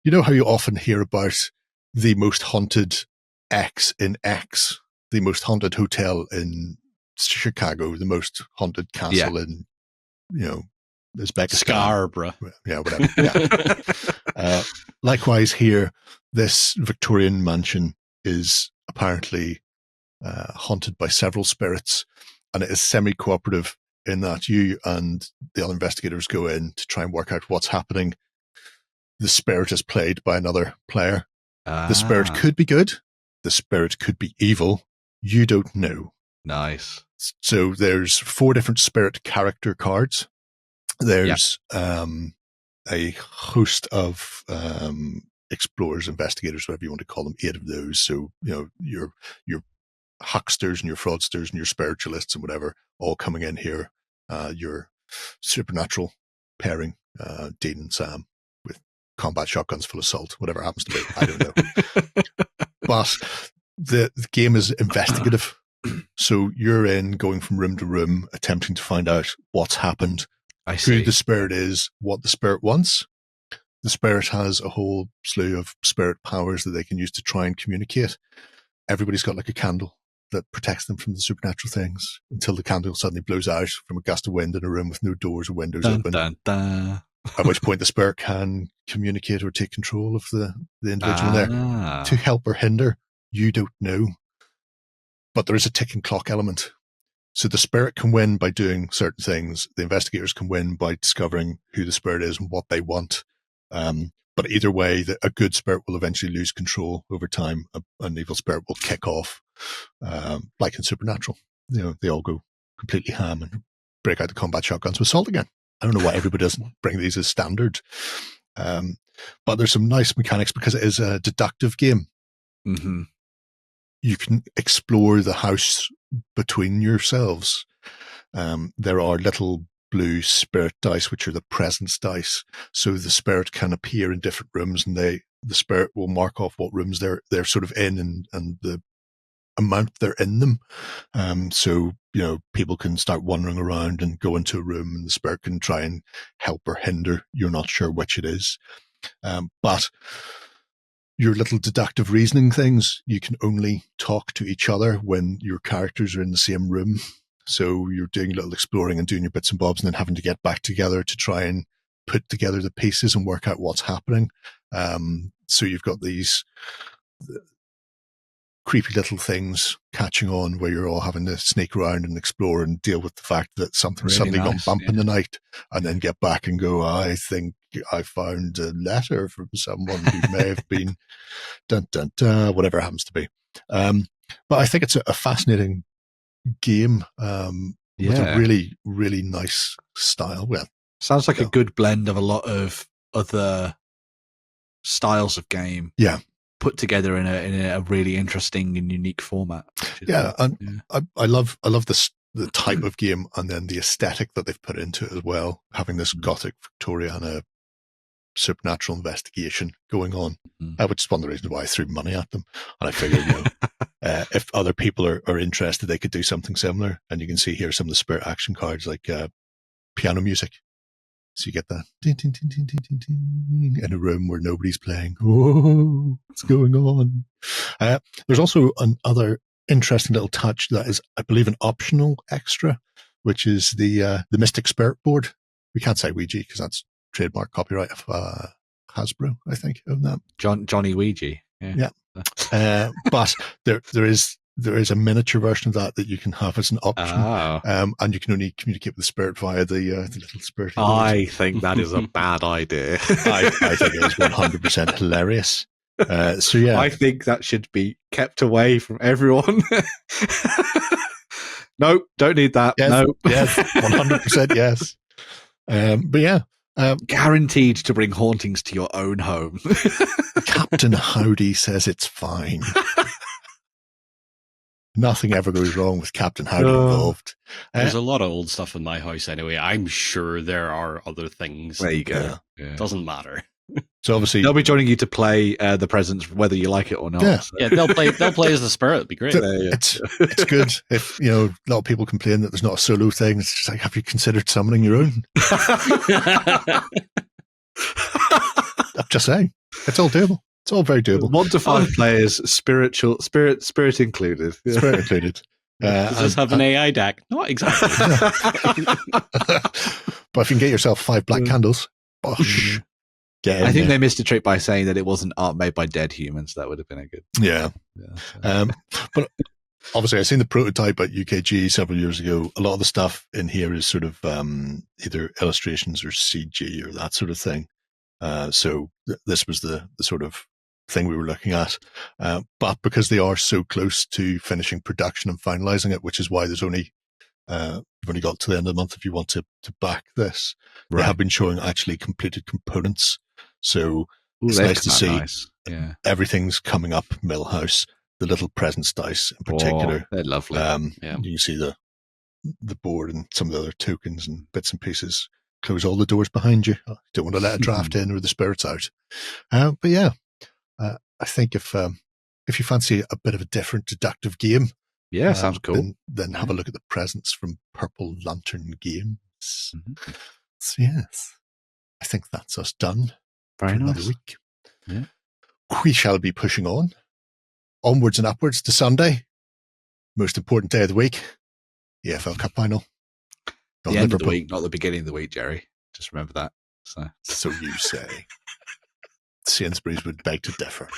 You know how you often hear about the most haunted X in X, the most haunted hotel in Chicago, the most haunted castle in Uzbekistan, Scarborough. Yeah, whatever. Yeah. Likewise here, this Victorian mansion is apparently haunted by several spirits, and it is semi-cooperative in that you and the other investigators go in to try and work out what's happening. The spirit is played by another player. The spirit could be good. The spirit could be evil. You don't know. Nice. So there's 4 different spirit character cards. There's a host of explorers, investigators, whatever you want to call them, 8 of those. So, your hucksters and your fraudsters and your spiritualists and whatever, all coming in here. Your supernatural pairing, Dean and Sam, with combat shotguns full of salt, whatever happens to be. I don't know. But the game is investigative. So you're going from room to room, attempting to find out what's happened, who the spirit is, what the spirit wants. The spirit has a whole slew of spirit powers that they can use to try and communicate. Everybody's got like a candle that protects them from the supernatural things until the candle suddenly blows out from a gust of wind in a room with no doors or windows open. Dun, dun. At which point the spirit can communicate or take control of the individual there. To help or hinder, you don't know. But there is a ticking clock element. So the spirit can win by doing certain things. The investigators can win by discovering who the spirit is and what they want. But either way, a good spirit will eventually lose control over time. An evil spirit will kick off, like in Supernatural. They all go completely ham and break out the combat shotguns with salt again. I don't know why everybody doesn't bring these as standard. But there's some nice mechanics because it is a deductive game. Mm-hmm. You can explore the house between yourselves. There are little blue spirit dice, which are the presence dice. So the spirit can appear in different rooms, and the spirit will mark off what rooms they're sort of in and the amount they're in them. So people can start wandering around and go into a room, and the spirit can try and help or hinder. You're not sure which it is, but your little deductive reasoning things, you can only talk to each other when your characters are in the same room. So you're doing a little exploring and doing your bits and bobs and then having to get back together to try and put together the pieces and work out what's happening. So you've got these creepy little things catching on where you're all having to sneak around and explore and deal with the fact that something's suddenly gone bump in the night, and then get back and go, I think I found a letter from someone who may have been dun, dun, dun, whatever it happens to be. But I think it's a fascinating game with a really, really nice style. Well, sounds like a good blend of a lot of other styles of game. Yeah. Put together in a really interesting and unique format. I love the type of game, and then the aesthetic that they've put into it as well, having this gothic Victoriana supernatural investigation going on. Which is one of the reasons why I threw money at them, and I figured if other people are interested, they could do something similar. And you can see here some of the spirit action cards, like piano music. So you get that ding, ding, ding, ding, ding, ding, in a room where nobody's playing. Oh, what's going on? There's also another interesting little touch that is, I believe, an optional extra, which is the Mystic Spirit board. We can't say Ouija because that's trademark copyright of Hasbro, I think, own that. Johnny Ouija. Yeah. But there is a miniature version of that you can have as an option. And you can only communicate with the spirit via the little spirit. I think that is a bad idea. I think it is 100% hilarious. So yeah, I think that should be kept away from everyone. No, don't need that. Yes, no. Yes, 100% yes. But yeah. Guaranteed to bring hauntings to your own home. Captain Howdy says it's fine. Nothing ever goes wrong with Captain Howdy involved. There's a lot of old stuff in my house anyway. I'm sure there are other things. There you go. Yeah. Doesn't matter. So obviously they'll be joining you to play the presents, whether you like it or not. Yeah, so. Yeah, they'll play as the spirit. It'd be great. It's good if a lot of people complain that there's not a solo thing. It's just like, have you considered summoning your own? I'm just saying, it's all doable. It's all very doable. 1 to 5 players, spirit included. Yeah. Spirit included. Does this have an AI deck? Not exactly. But if you can get yourself 5 black candles, bosh, I think they missed a trick by saying that it wasn't art made by dead humans. That would have been a good. Yeah. But obviously, I've seen the prototype at UKG several years ago. A lot of the stuff in here is sort of either illustrations or CG or that sort of thing. So this was the sort of thing we were looking at. But because they are so close to finishing production and finalizing it, which is why there's only you've only got to the end of the month if you want to back this. Right. They have been showing actually completed components. So it's nice to see everything's coming up. Millhouse, the little presence dice in particular. They're lovely. You can see the board and some of the other tokens and bits and pieces. Close all the doors behind you. Don't want to let a draft in or the spirits out. But yeah, I think if you fancy a bit of a different deductive game, sounds cool. Then have a look at the presents from Purple Lantern Games. Mm-hmm. So yes, I think that's us done. Very for nice. Another week. Yeah. We shall be pushing onwards and upwards to Sunday, most important day of the week, the EFL Cup final. The end of the week, not the beginning of the week, Jerry. Just remember that. So you say. Sainsbury's would beg to differ.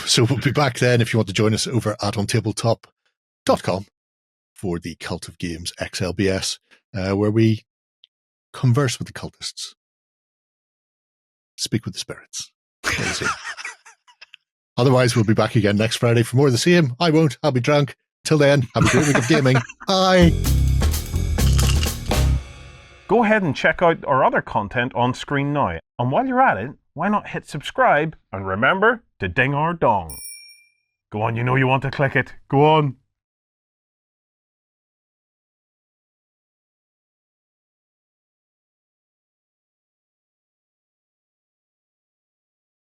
So we'll be back then if you want to join us over at OnTableTop.com for the Cult of Games XLBS, where we converse with the cultists. Speak with the spirits. Otherwise, we'll be back again next Friday for more of the same. I won't. I'll be drunk. Till then, have a great week of gaming. Bye. Go ahead and check out our other content on screen now. And while you're at it, why not hit subscribe and remember to ding our dong. Go on, you know you want to click it. Go on.